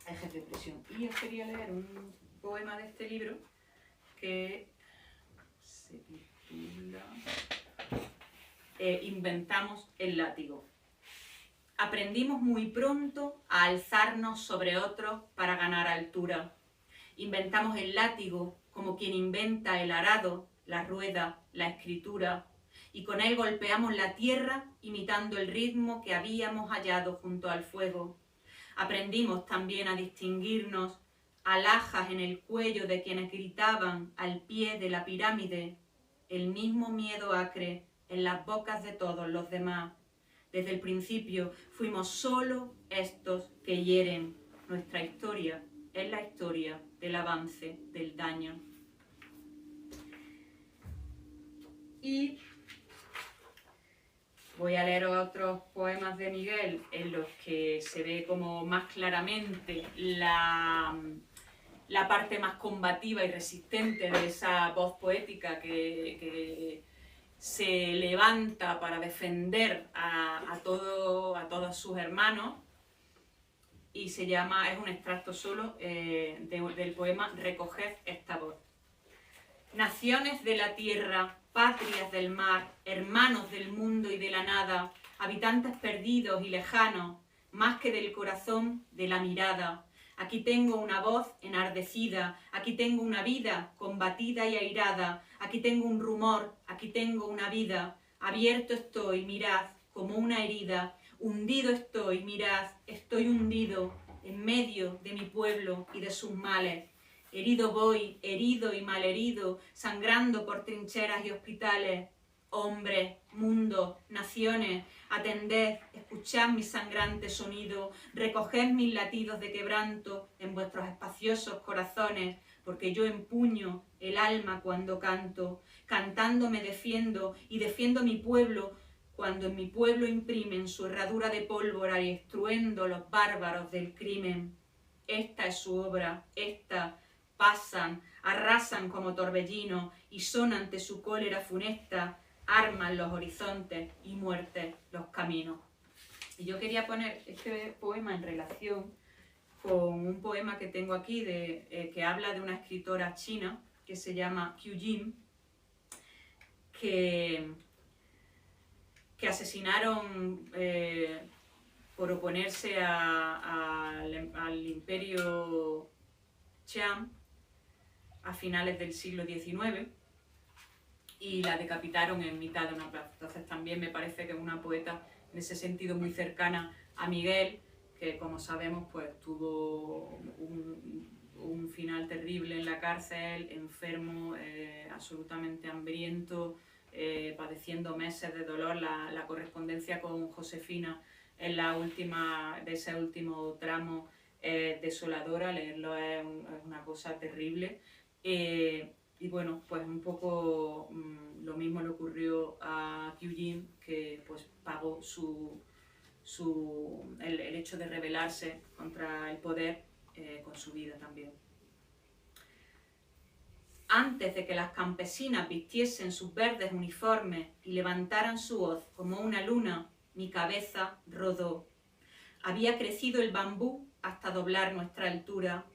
Speaker 4: ejes de opresión. Y os quería leer un poema de este libro que se titula Inventamos el látigo. Aprendimos muy pronto a alzarnos sobre otros para ganar altura. Inventamos el látigo como quien inventa el arado, la rueda, la escritura, y con él golpeamos la tierra imitando el ritmo que habíamos hallado junto al fuego. Aprendimos también a distinguirnos alhajas en el cuello de quienes gritaban al pie de la pirámide, el mismo miedo acre en las bocas de todos los demás. Desde el principio fuimos solo estos que hieren. Nuestra historia es la historia del avance, del daño. Y voy a leer otros poemas de Miguel en los que se ve como más claramente la parte más combativa y resistente de esa voz poética que se levanta para defender a todos sus hermanos, y se llama, es un extracto solo del poema Recoged esta voz. Naciones de la tierra, patrias del mar, hermanos del mundo y de la nada, habitantes perdidos y lejanos, más que del corazón, de la mirada. Aquí tengo una voz enardecida, aquí tengo una vida combatida y airada, aquí tengo un rumor, aquí tengo una vida. Abierto estoy, mirad, como una herida, hundido estoy, mirad, estoy hundido en medio de mi pueblo y de sus males. Herido voy, herido y malherido, sangrando por trincheras y hospitales. Hombres, mundo, naciones, atended, escuchad mi sangrante sonido, recoged mis latidos de quebranto en vuestros espaciosos corazones, porque yo empuño el alma cuando canto, cantando me defiendo y defiendo mi pueblo, cuando en mi pueblo imprimen su herradura de pólvora y estruendo los bárbaros del crimen. Esta es su obra, esta. Pasan, arrasan como torbellino y son ante su cólera funesta, arman los horizontes y muertes los caminos. Y yo quería poner este poema en relación con un poema que tengo aquí que habla de una escritora china que se llama Qiu Jin, que asesinaron por oponerse al imperio Qian a finales del siglo XIX, y la decapitaron en mitad de una plaza. Entonces también me parece que es una poeta en ese sentido muy cercana a Miguel, que como sabemos pues tuvo un final terrible en la cárcel, enfermo, absolutamente hambriento, padeciendo meses de dolor. La correspondencia con Josefina en de ese último tramo es desoladora, leerlo es una cosa terrible. Y bueno, pues un poco lo mismo le ocurrió a Qiu Jin, que pues pagó el hecho de rebelarse contra el poder con su vida también. Antes de que las campesinas vistiesen sus verdes uniformes y levantaran su hoz como una luna, mi cabeza rodó. Había crecido el bambú hasta doblar nuestra altura.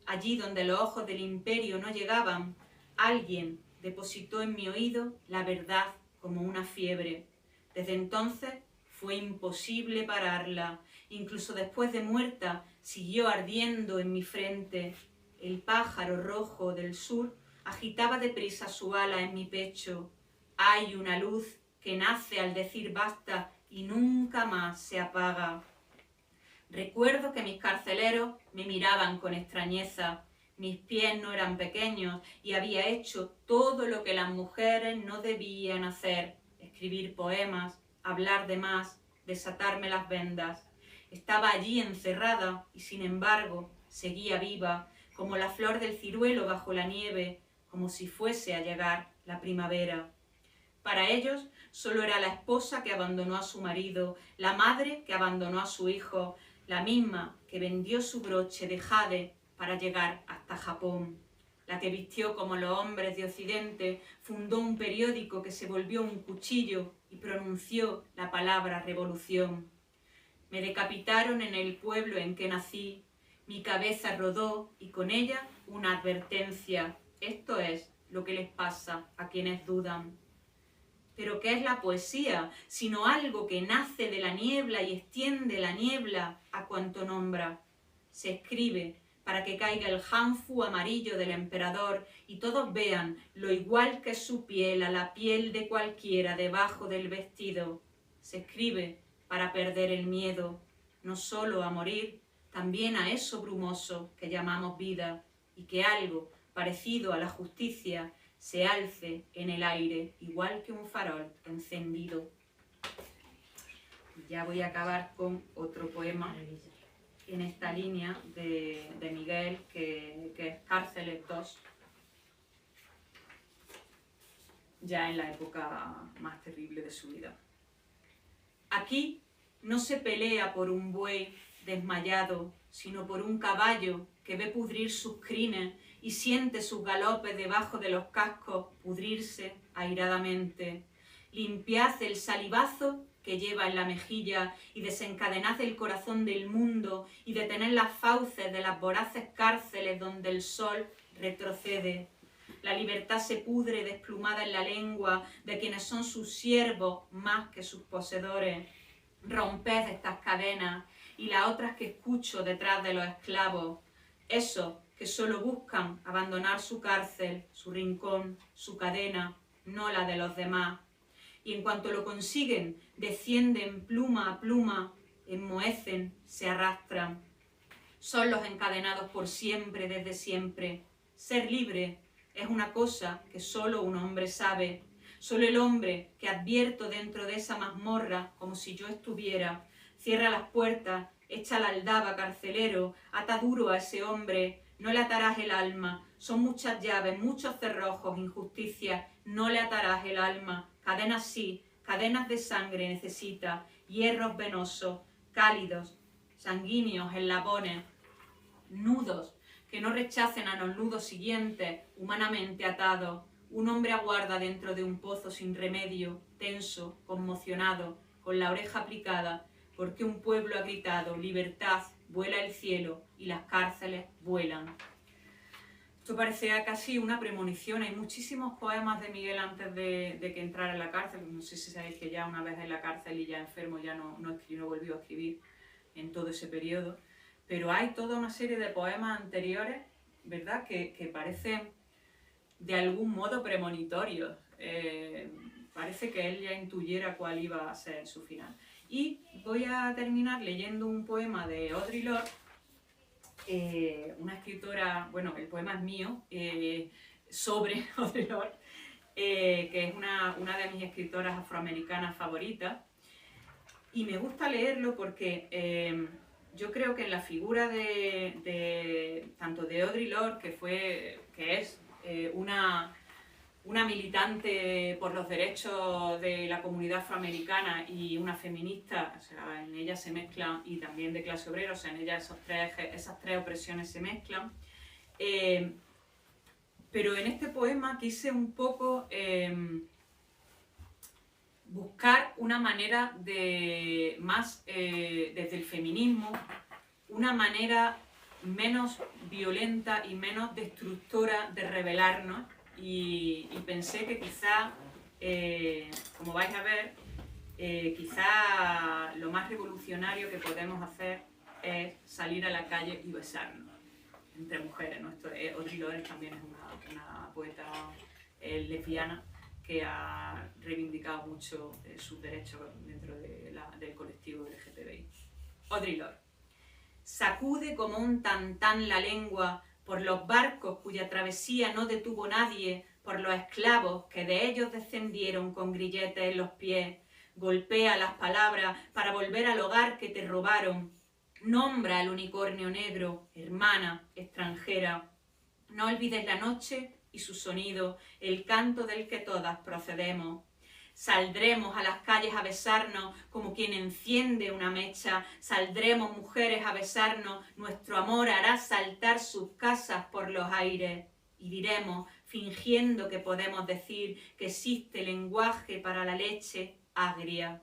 Speaker 4: Allí donde los ojos del imperio no llegaban, alguien depositó en mi oído la verdad como una fiebre. Desde entonces fue imposible pararla. Incluso después de muerta, siguió ardiendo en mi frente. El pájaro rojo del sur agitaba deprisa su ala en mi pecho. Hay una luz que nace al decir basta y nunca más se apaga. Recuerdo que mis carceleros me miraban con extrañeza. Mis pies no eran pequeños y había hecho todo lo que las mujeres no debían hacer: escribir poemas, hablar de más, desatarme las vendas. Estaba allí encerrada y sin embargo seguía viva, como la flor del ciruelo bajo la nieve, como si fuese a llegar la primavera. Para ellos solo era la esposa que abandonó a su marido, la madre que abandonó a su hijo, la misma que vendió su broche de jade para llegar hasta Japón, la que vistió como los hombres de Occidente, fundó un periódico que se volvió un cuchillo y pronunció la palabra revolución. Me decapitaron en el pueblo en que nací, mi cabeza rodó y con ella una advertencia: esto es lo que les pasa a quienes dudan. Pero ¿qué es la poesía, sino algo que nace de la niebla y extiende la niebla a cuanto nombra? Se escribe para que caiga el hanfu amarillo del emperador y todos vean lo igual que su piel a la piel de cualquiera debajo del vestido. Se escribe para perder el miedo, no solo a morir, también a eso brumoso que llamamos vida, y que algo parecido a la justicia se alce en el aire, igual que un farol encendido. Ya voy a acabar con otro poema en esta línea de Miguel, que es Cárceles II, ya en la época más terrible de su vida. Aquí no se pelea por un buey desmayado, sino por un caballo que ve pudrir sus crines y siente sus galopes debajo de los cascos pudrirse airadamente. Limpiad el salivazo que lleva en la mejilla y desencadenad el corazón del mundo y detened las fauces de las voraces cárceles donde el sol retrocede. La libertad se pudre desplumada en la lengua de quienes son sus siervos más que sus poseedores. Romped estas cadenas y las otras que escucho detrás de los esclavos, esos que solo buscan abandonar su cárcel, su rincón, su cadena, no la de los demás. Y en cuanto lo consiguen, descienden pluma a pluma, enmohecen, se arrastran. Son los encadenados por siempre, desde siempre. Ser libre es una cosa que solo un hombre sabe. Solo el hombre que advierto dentro de esa mazmorra, como si yo estuviera, cierra las puertas, echa la aldaba, carcelero, ata duro a ese hombre, no le atarás el alma. Son muchas llaves, muchos cerrojos, injusticias, no le atarás el alma. Cadenas sí, cadenas de sangre necesita, hierros venosos, cálidos, sanguíneos, eslabones, nudos que no rechacen a los nudos siguientes, humanamente atados. Un hombre aguarda dentro de un pozo sin remedio, tenso, conmocionado, con la oreja aplicada, porque un pueblo ha gritado, libertad, vuela el cielo y las cárceles vuelan. Esto parecía casi una premonición. Hay muchísimos poemas de Miguel antes de que entrara en la cárcel. No sé si sabéis que ya una vez en la cárcel y ya enfermo ya no volvió a escribir en todo ese periodo. Pero hay toda una serie de poemas anteriores, ¿verdad?, que parecen de algún modo premonitorios. Parece que él ya intuyera cuál iba a ser su final. Y voy a terminar leyendo un poema de Audre Lorde, una escritora, bueno, el poema es mío, sobre Audre Lorde, que es una de mis escritoras afroamericanas favoritas. Y me gusta leerlo porque yo creo que en la figura tanto de Audre Lorde, que es una militante por los derechos de la comunidad afroamericana y una feminista, o sea, en ella se mezclan, y también de clase obrera, o sea, en ella esas tres opresiones se mezclan. Pero en este poema quise un poco buscar una manera desde el feminismo, una manera menos violenta y menos destructora de rebelarnos, y pensé que quizá, como vais a ver, quizá lo más revolucionario que podemos hacer es salir a la calle y besarnos entre mujeres, ¿no? Audre Lorde también es una poeta lesbiana que ha reivindicado mucho sus derechos dentro del colectivo LGTBI. Audre Lorde. Sacude como un tantán la lengua por los barcos cuya travesía no detuvo nadie, por los esclavos que de ellos descendieron con grilletes en los pies. Golpea las palabras para volver al hogar que te robaron. Nombra al unicornio negro, hermana extranjera. No olvides la noche y su sonido, el canto del que todas procedemos. Saldremos a las calles a besarnos como quien enciende una mecha. Saldremos, mujeres, a besarnos. Nuestro amor hará saltar sus casas por los aires. Y diremos, fingiendo que podemos decir que existe lenguaje para la leche agria.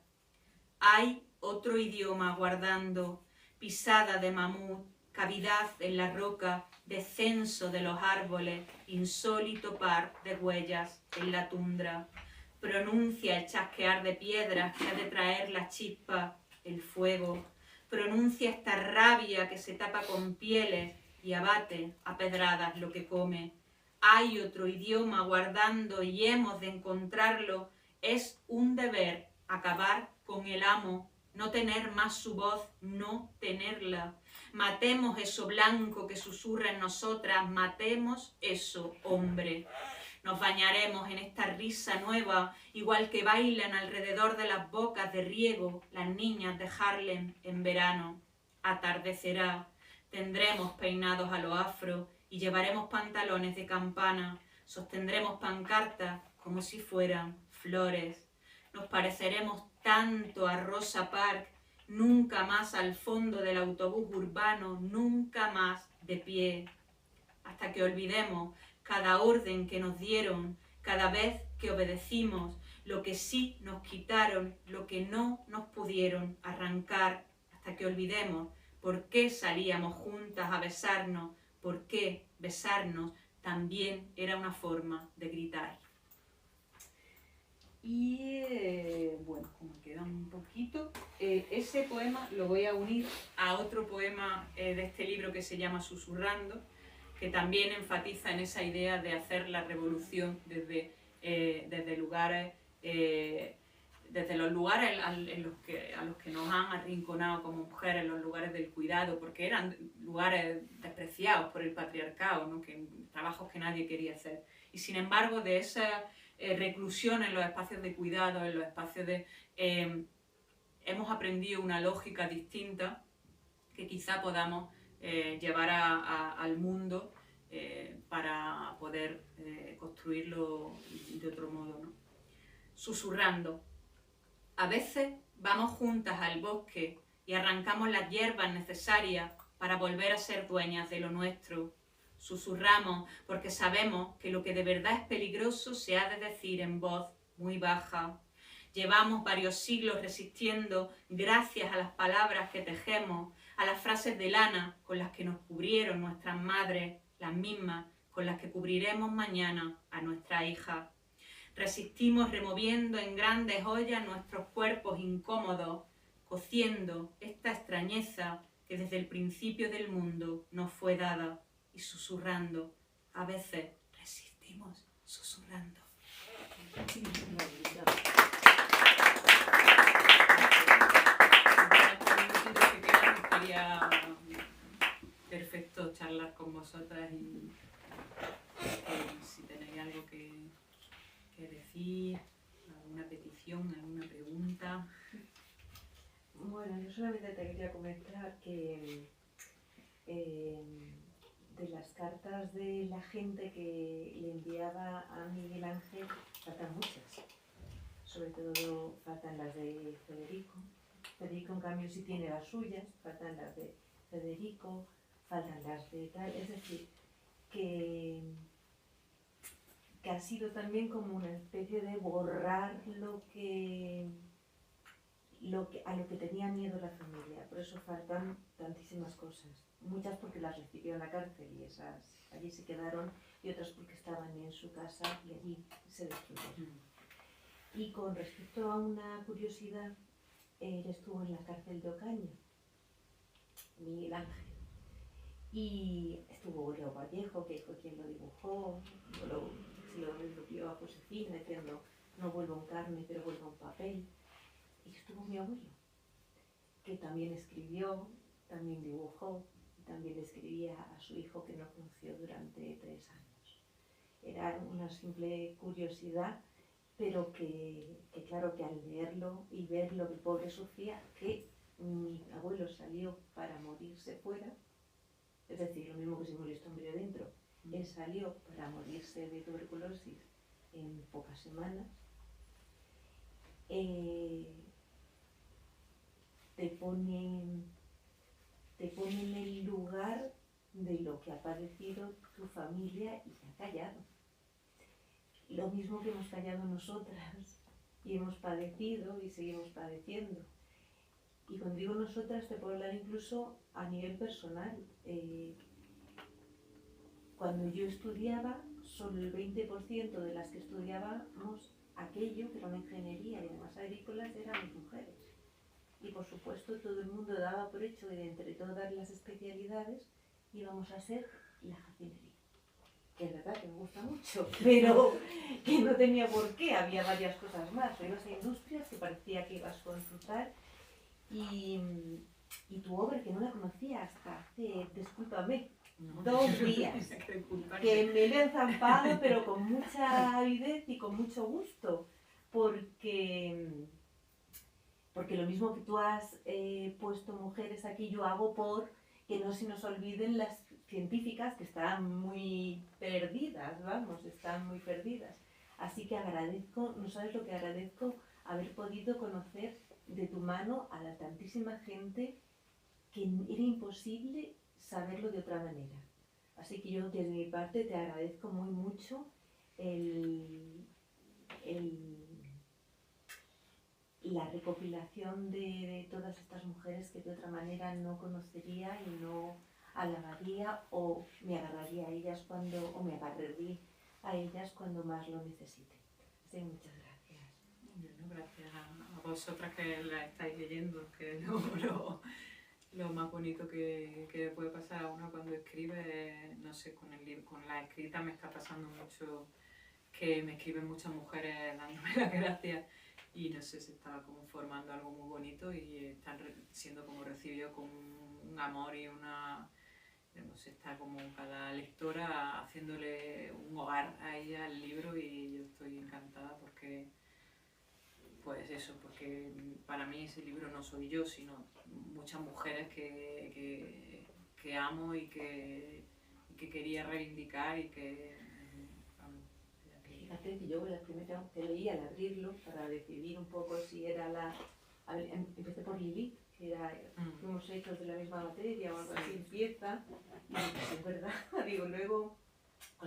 Speaker 4: Hay otro idioma guardando, pisada de mamut, cavidad en la roca, descenso de los árboles, insólito par de huellas en la tundra. Pronuncia el chasquear de piedras que ha de traer la chispa, el fuego. Pronuncia esta rabia que se tapa con pieles y abate a pedradas lo que come. Hay otro idioma guardando y hemos de encontrarlo. Es un deber acabar con el amo, no tener más su voz, no tenerla. Matemos eso blanco que susurra en nosotras, matemos eso hombre. Nos bañaremos en esta risa nueva, igual que bailan alrededor de las bocas de riego las niñas de Harlem en verano. Atardecerá, tendremos peinados a lo afro y llevaremos pantalones de campana, sostendremos pancartas como si fueran flores. Nos pareceremos tanto a Rosa Parks, nunca más al fondo del autobús urbano, nunca más de pie, hasta que olvidemos cada orden que nos dieron, cada vez que obedecimos, lo que sí nos quitaron, lo que no nos pudieron arrancar, hasta que olvidemos por qué salíamos juntas a besarnos, por qué besarnos también era una forma de gritar. Y bueno, como queda un poquito, ese poema lo voy a unir a otro poema de este libro que se llama Susurrando, que también enfatiza en esa idea de hacer la revolución desde lugares, desde los lugares a los que nos han arrinconado como mujeres, los lugares del cuidado, porque eran lugares despreciados por el patriarcado, ¿no? Trabajos que nadie quería hacer. Y sin embargo, de esa reclusión en los espacios de cuidado, en los espacios de... hemos aprendido una lógica distinta que quizá podamos llevar al mundo para poder construirlo de otro modo, ¿no? Susurrando. A veces vamos juntas al bosque y arrancamos las hierbas necesarias para volver a ser dueñas de lo nuestro. Susurramos porque sabemos que lo que de verdad es peligroso se ha de decir en voz muy baja. Llevamos varios siglos resistiendo gracias a las palabras que tejemos, a las frases de lana con las que nos cubrieron nuestras madres, las mismas con las que cubriremos mañana a nuestra hija. Resistimos removiendo en grandes ollas nuestros cuerpos incómodos, cociendo esta extrañeza que desde el principio del mundo nos fue dada y susurrando. A veces resistimos susurrando. Sería perfecto charlar con vosotras y si tenéis algo que decir, alguna petición, alguna pregunta.
Speaker 5: Bueno, yo solamente te quería comentar que de las cartas de la gente que le enviaba a Miguel Ángel faltan muchas. Sobre todo faltan las de Federico. Federico, en cambio, sí tiene las suyas, faltan las de Federico, faltan las de tal. Es decir, que ha sido también como una especie de borrar a lo que tenía miedo la familia. Por eso faltan tantísimas cosas. Muchas porque las recibió en la cárcel y esas allí se quedaron, y otras porque estaban en su casa y allí se destruyeron. Y con respecto a una curiosidad, él estuvo en la cárcel de Ocaña, Miguel Ángel, y estuvo Leo Vallejo, que fue quien lo dibujó, se lo envió a Josefina diciendo no vuelvo en carne pero vuelvo en papel. Y estuvo mi abuelo, que también escribió, también dibujó, también le escribía a su hijo que no conoció durante 3 años. Era una simple curiosidad, pero que claro que al leerlo y ver lo que el pobre sufría, que mi abuelo salió para morirse fuera, es decir, lo mismo que si murió este hombre dentro, él salió para morirse de tuberculosis en pocas semanas. Te pone en el lugar de lo que ha padecido tu familia y se ha callado. Lo mismo que hemos callado nosotras y hemos padecido y seguimos padeciendo. Y cuando digo nosotras te puedo hablar incluso a nivel personal. Cuando yo estudiaba, solo el 20% de las que estudiábamos aquello, que era una ingeniería y además agrícolas, eran mujeres. Y por supuesto todo el mundo daba por hecho que de entre todas las especialidades íbamos a ser la jardinería. Que es verdad que me gusta mucho, pero que no tenía por qué, había varias cosas más. O ibas a industrias que parecía que ibas con frutal y y tu obra que no la conocía hasta hace, discúlpame,
Speaker 3: No.
Speaker 5: 2 días,
Speaker 3: Qué culpa.
Speaker 5: que me lo he enzampado, pero con mucha avidez y con mucho gusto, porque lo mismo que tú has puesto mujeres aquí, yo hago por que no se nos olviden las científicas que están muy perdidas, vamos, están muy perdidas. Así que agradezco, no sabes lo que agradezco, haber podido conocer de tu mano a la tantísima gente que era imposible saberlo de otra manera. Así que yo desde mi parte te agradezco muy mucho la recopilación de todas estas mujeres que de otra manera no conocería y no alabaría o me agarraría a ellas o me agarraría a ellas cuando más lo necesite. Así que muchas gracias.
Speaker 3: Bueno, gracias a vosotras que la estáis leyendo, que es lo más bonito que puede pasar a uno cuando escribe. No sé, con la escrita me está pasando mucho que me escriben muchas mujeres dándome las gracias y no sé, se está como formando algo muy bonito y están siendo como recibidos con un amor y una... No sé, está como cada lectora haciéndole un hogar a ella el libro y yo estoy encantada porque, pues eso, porque para mí ese libro no soy yo, sino muchas mujeres que amo y que quería reivindicar y que...
Speaker 5: Fíjate que yo la primera que leí al abrirlo para decidir un poco si era empecé por Lilith, que era fuimos hechos de la misma materia o algo así, empieza, y pues es verdad, digo, luego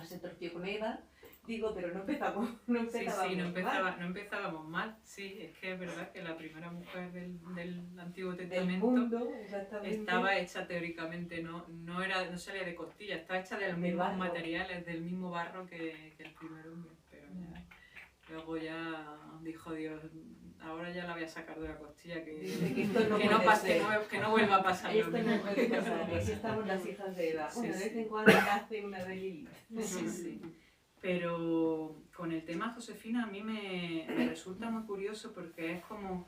Speaker 5: se torció con Eva, digo, pero no empezamos mal.
Speaker 3: No empezábamos mal, sí, es que es verdad que la primera mujer del Antiguo
Speaker 5: Del
Speaker 3: Testamento
Speaker 5: mundo, exactamente.
Speaker 3: estaba hecha teóricamente, no salía de costilla, estaba hecha de los mismos
Speaker 5: barro.
Speaker 3: materiales, del mismo barro que el primer hombre, pero ya, luego ya dijo Dios, ahora ya la voy a sacar de la costilla, que
Speaker 5: esto no
Speaker 3: que
Speaker 5: puede
Speaker 3: pase,
Speaker 5: ser.
Speaker 3: que no vuelva a pasar lo
Speaker 5: Esto
Speaker 3: mismo.
Speaker 5: no puede pasar, aquí estamos las hijas de Eva.
Speaker 3: Sí,
Speaker 5: Bueno, de
Speaker 3: sí.
Speaker 5: vez en cuando nace una de Lilith.
Speaker 3: Sí, sí. Pero con el tema Josefina a mí me resulta muy curioso porque es como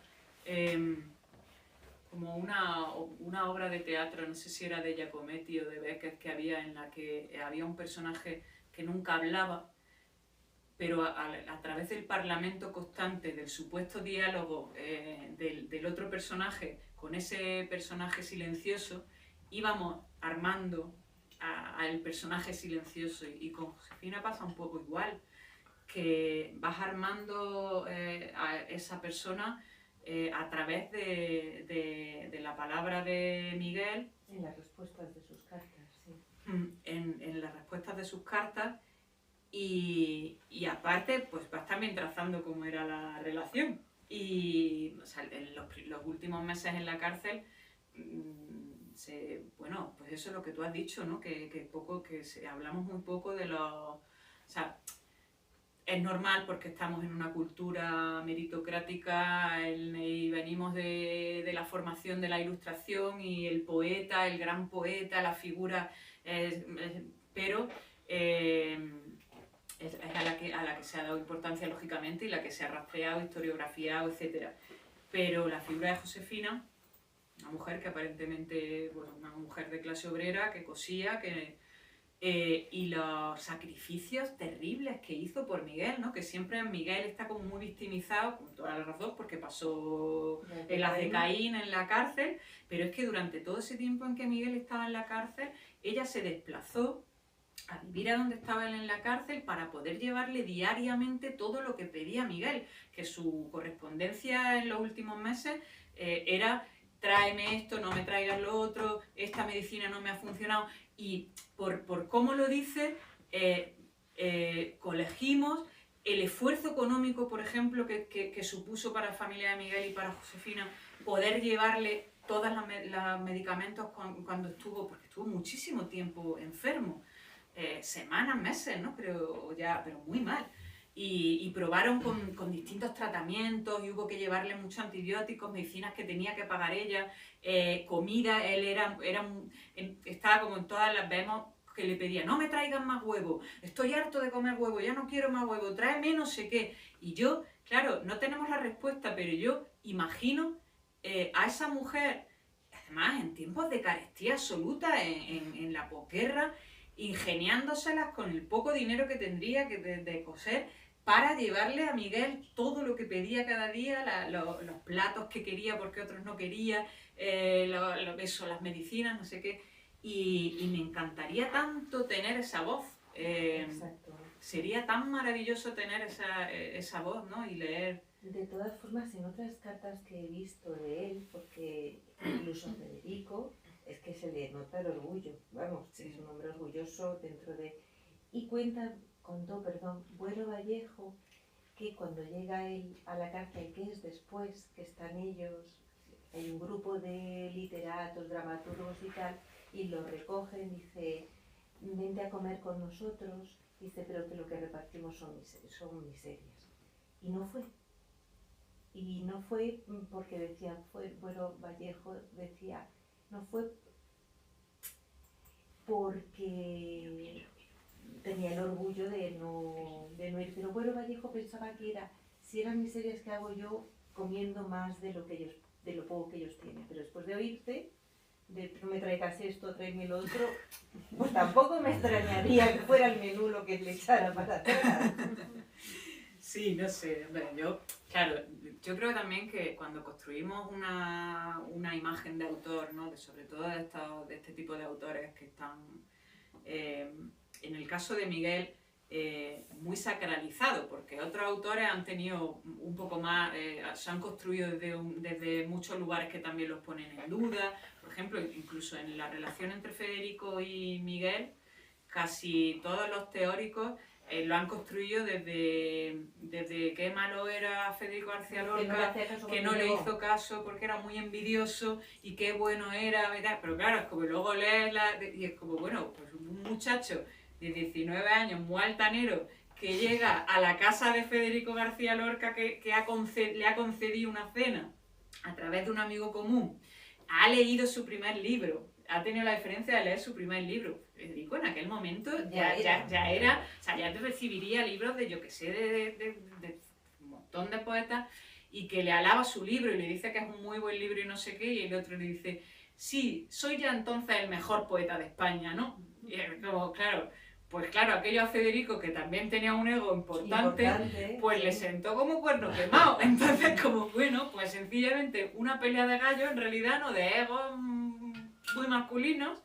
Speaker 3: una obra de teatro, no sé si era de Giacometti o de Beckett, que había en la que había un personaje que nunca hablaba, pero a través del parlamento constante, del supuesto diálogo del otro personaje con ese personaje silencioso, íbamos armando al personaje silencioso y con Josefina pasa un poco igual, que vas armando a esa persona a través de la palabra de Miguel.
Speaker 5: En las respuestas de sus cartas, sí.
Speaker 3: En las respuestas de sus cartas y aparte pues vas también trazando cómo era la relación y o sea, en los últimos meses en la cárcel bueno, pues eso es lo que tú has dicho, ¿no? Hablamos muy poco de los... O sea, es normal porque estamos en una cultura meritocrática y venimos de la formación de la ilustración y el poeta, el gran poeta, la figura, pero es a la que se ha dado importancia lógicamente y la que se ha rastreado, historiografiado, etc. Pero la figura de Josefina, una mujer que aparentemente, bueno, una mujer de clase obrera que cosía, y los sacrificios terribles que hizo por Miguel, ¿no? Que siempre Miguel está como muy victimizado, con todas las dos, porque pasó las de Caín en la cárcel, pero es que durante todo ese tiempo en que Miguel estaba en la cárcel, ella se desplazó a vivir a donde estaba él en la cárcel para poder llevarle diariamente todo lo que pedía Miguel, que su correspondencia en los últimos meses era: tráeme esto, no me traigas lo otro, esta medicina no me ha funcionado. Y por cómo lo dice, colegimos el esfuerzo económico, por ejemplo, que supuso para la familia de Miguel y para Josefina poder llevarle todos los medicamentos cuando estuvo, porque estuvo muchísimo tiempo enfermo, semanas, meses, ¿no? Pero muy mal. Y probaron con distintos tratamientos y hubo que llevarle muchos antibióticos, medicinas que tenía que pagar ella, comida. Él estaba como en todas las, vemos que le pedía: no me traigan más huevo, estoy harto de comer huevo, ya no quiero más huevo, tráeme no sé qué. Y yo, claro, no tenemos la respuesta, pero yo imagino a esa mujer
Speaker 4: además en tiempos de carestía absoluta, en la posguerra, ingeniándoselas con el poco dinero que tendría de coser para llevarle a Miguel todo lo que pedía cada día, los platos que quería porque otros no quería, las medicinas, no sé qué. Y me encantaría tanto tener esa voz.
Speaker 5: Exacto.
Speaker 4: Sería tan maravilloso tener esa voz, ¿no? Y leer.
Speaker 5: De todas formas, en otras cartas que he visto de él, porque incluso Federico, es que se le nota el orgullo, vamos,
Speaker 4: Sí.
Speaker 5: es un hombre orgulloso dentro de... Y contó, Bueno Vallejo, que cuando llega él a la cárcel, que es después, que están ellos, hay un grupo de literatos, dramaturgos y tal, y lo recogen, dice, vente a comer con nosotros, dice, pero que lo que repartimos son miserias. Y no fue. Y no fue porque decían, Bueno Vallejo decía, no fue porque tenía el orgullo de no ir, pero Bueno Vallejo pensaba que si eran miserias que hago yo comiendo más de lo poco que ellos tienen, pero después de oírte, no me traigas esto, tráeme lo otro, pues tampoco me extrañaría que fuera el menú lo que le echara para atrás.
Speaker 4: Sí, no sé, yo creo también que cuando construimos una imagen de autor, ¿no? Sobre todo de este tipo de autores que están, en el caso de Miguel, muy sacralizado, porque otros autores han tenido un poco más, se han construido desde muchos lugares que también los ponen en duda. Por ejemplo, incluso en la relación entre Federico y Miguel, casi todos los teóricos lo han construido desde qué malo era Federico García Lorca, que no le hizo caso porque era muy envidioso, y qué bueno era, ¿verdad? Pero claro, es como luego lees y es como, bueno, pues un muchacho de 19 años, muy altanero, que llega a la casa de Federico García Lorca, que le ha concedido una cena a través de un amigo común, ha leído su primer libro, ha tenido la diferencia de leer su primer libro. Federico en aquel momento ya era, o sea, ya te recibiría libros de, yo que sé, de un montón de poetas, y que le alaba su libro y le dice que es un muy buen libro y no sé qué, y el otro le dice, sí, soy ya entonces el mejor poeta de España, ¿no? Y es como, claro, pues claro, aquello a Federico, que también tenía un ego importante, pues le sentó como cuerno quemado. Entonces, como, bueno, pues sencillamente una pelea de gallos, en realidad, no de egos muy masculinos,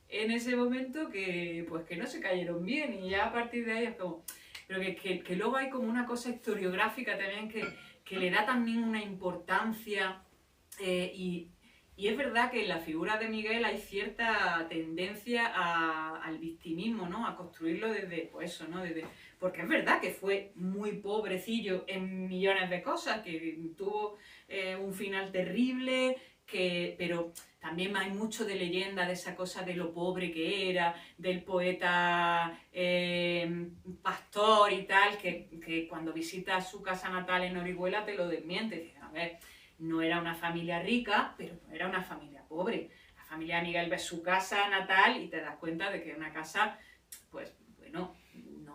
Speaker 4: en ese momento que no se cayeron bien, y ya a partir de ahí es como... Pero que luego hay como una cosa historiográfica también que le da también una importancia, y es verdad que en la figura de Miguel hay cierta tendencia al victimismo, ¿no? A construirlo desde, pues eso, ¿no? Porque es verdad que fue muy pobrecillo en millones de cosas, que tuvo un final terrible, pero también hay mucho de leyenda de esa cosa de lo pobre que era, del poeta pastor y tal, que cuando visitas su casa natal en Orihuela te lo desmiente. Dices, a ver, no era una familia rica, pero no era una familia pobre. La familia de Miguel ves su casa natal y te das cuenta de que era una casa, pues bueno,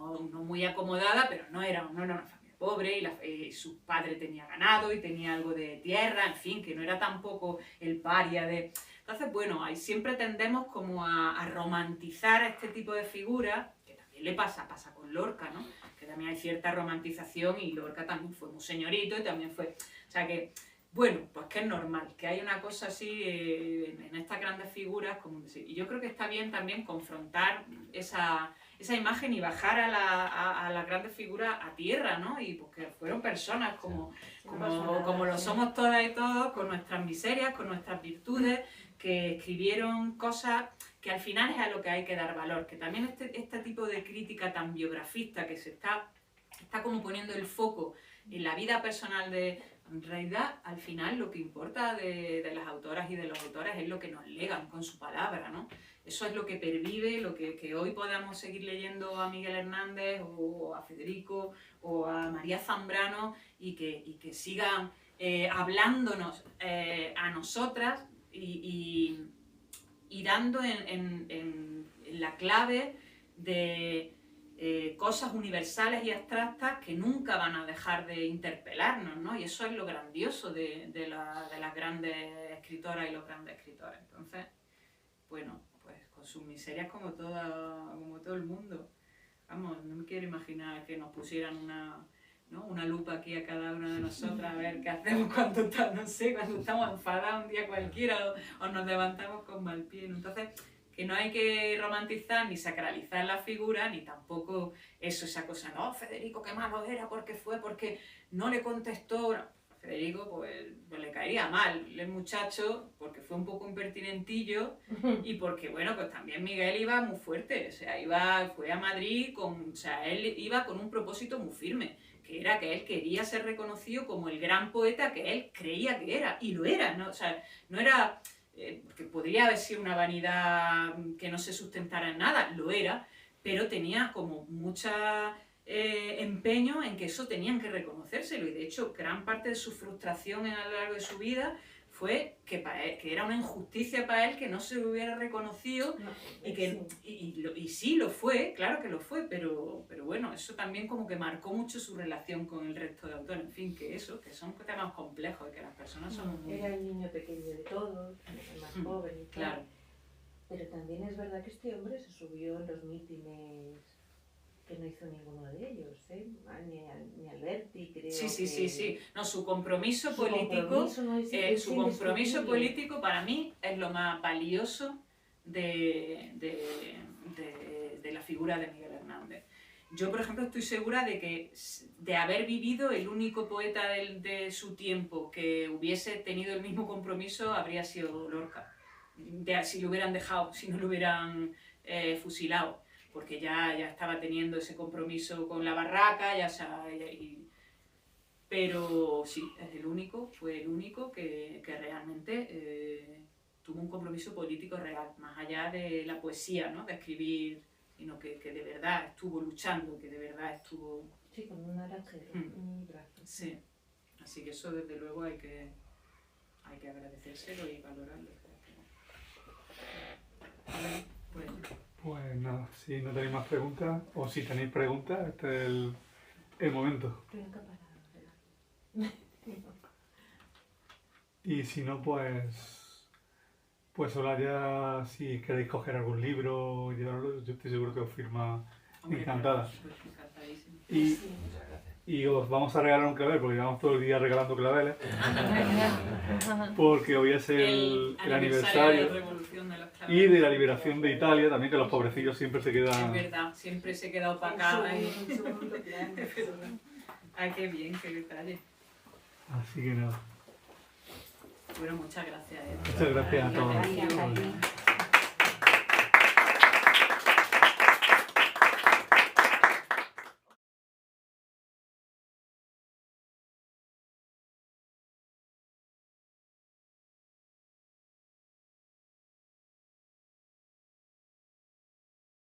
Speaker 4: no muy acomodada, pero no era una familia pobre, y su padre tenía ganado y tenía algo de tierra, en fin, que no era tampoco el paria de... Entonces, bueno, ahí siempre tendemos como a romantizar a este tipo de figuras, que también le pasa con Lorca, ¿no? Que también hay cierta romantización, y Lorca también fue muy señorito y también fue... O sea que, bueno, pues que es normal, que hay una cosa así en estas grandes figuras, como decir, y yo creo que está bien también confrontar esa imagen y bajar a las grandes figuras a tierra, ¿no? Y porque fueron personas como lo somos todas y todos, con nuestras miserias, con nuestras virtudes, que escribieron cosas que al final es a lo que hay que dar valor, que también este tipo de crítica tan biografista que se está como poniendo el foco en la vida personal en realidad, al final, lo que importa de las autoras y de los autores es lo que nos legan con su palabra, ¿no? Eso es lo que pervive, lo que hoy podamos seguir leyendo a Miguel Hernández o a Federico o a María Zambrano, y que sigan hablándonos a nosotras y dando en la clave de cosas universales y abstractas que nunca van a dejar de interpelarnos, ¿no? Y eso es lo grandioso de las grandes escritoras y los grandes escritores. Entonces, bueno, pues con sus miserias como todo el mundo. Vamos, no me quiero imaginar que nos pusieran una lupa aquí a cada una de nosotras a ver qué hacemos cuando estamos enfadados un día cualquiera o nos levantamos con mal pie. Entonces, que no hay que romantizar ni sacralizar la figura, ni tampoco esa cosa, no, Federico qué malo era, porque no le contestó. Federico pues le caería mal el muchacho porque fue un poco impertinentillo y porque bueno, pues también Miguel iba muy fuerte, o sea, fue a Madrid él iba con un propósito muy firme, que era que él quería ser reconocido como el gran poeta que él creía que era, y lo era, ¿no? O sea, no era, porque podría haber sido una vanidad que no se sustentara en nada, lo era, pero tenía como mucha empeño en que eso tenían que reconocérselo, y de hecho gran parte de su frustración a lo largo de su vida fue que era una injusticia para él que no se lo hubiera reconocido, y sí lo fue, claro que lo fue, pero bueno, eso también como que marcó mucho su relación con el resto de autores, en fin, que son temas complejos y que las personas somos muy...
Speaker 5: Era el niño pequeño de todos, el más joven y tal.
Speaker 4: Claro.
Speaker 5: Pero también es verdad que este hombre se subió en los mítines que no hizo ninguno de ellos, ¿eh? Ni Alberti, creo.
Speaker 4: Sí. No, su compromiso político, su compromiso político para mí es lo más valioso de la figura de Miguel Hernández. Yo, por ejemplo, estoy segura de haber vivido el único poeta de su tiempo que hubiese tenido el mismo compromiso habría sido Lorca. Si lo hubieran dejado, si no lo hubieran fusilado, porque ya estaba teniendo ese compromiso con la barraca, pero sí, fue el único que realmente tuvo un compromiso político real, más allá de la poesía, ¿no? De escribir, sino que de verdad estuvo luchando, que de verdad estuvo...
Speaker 5: Sí, con un araje, un brazo.
Speaker 4: Sí, así que eso desde luego hay que agradecérselo y valorarlo. Bueno.
Speaker 1: Pues nada, si no tenéis más preguntas, o si tenéis preguntas, este es el momento.
Speaker 5: Estoy encaparada,
Speaker 1: Y si no, pues Olaya, si queréis coger algún libro, llevarlo, yo estoy seguro que os firma encantada.
Speaker 4: Pues encantadísimo.
Speaker 1: Y os vamos a regalar un clavel, porque llevamos todo el día regalando claveles, porque hoy es el aniversario
Speaker 4: de la Revolución de los Claveles.
Speaker 1: y de la liberación de Italia, también que los pobrecillos siempre se quedan...
Speaker 4: Es verdad, siempre se queda opacada. Ay, qué bien, qué detalle.
Speaker 1: Así que nada.
Speaker 4: Bueno, muchas gracias.
Speaker 1: Muchas gracias a todos.
Speaker 5: Gracias a ti.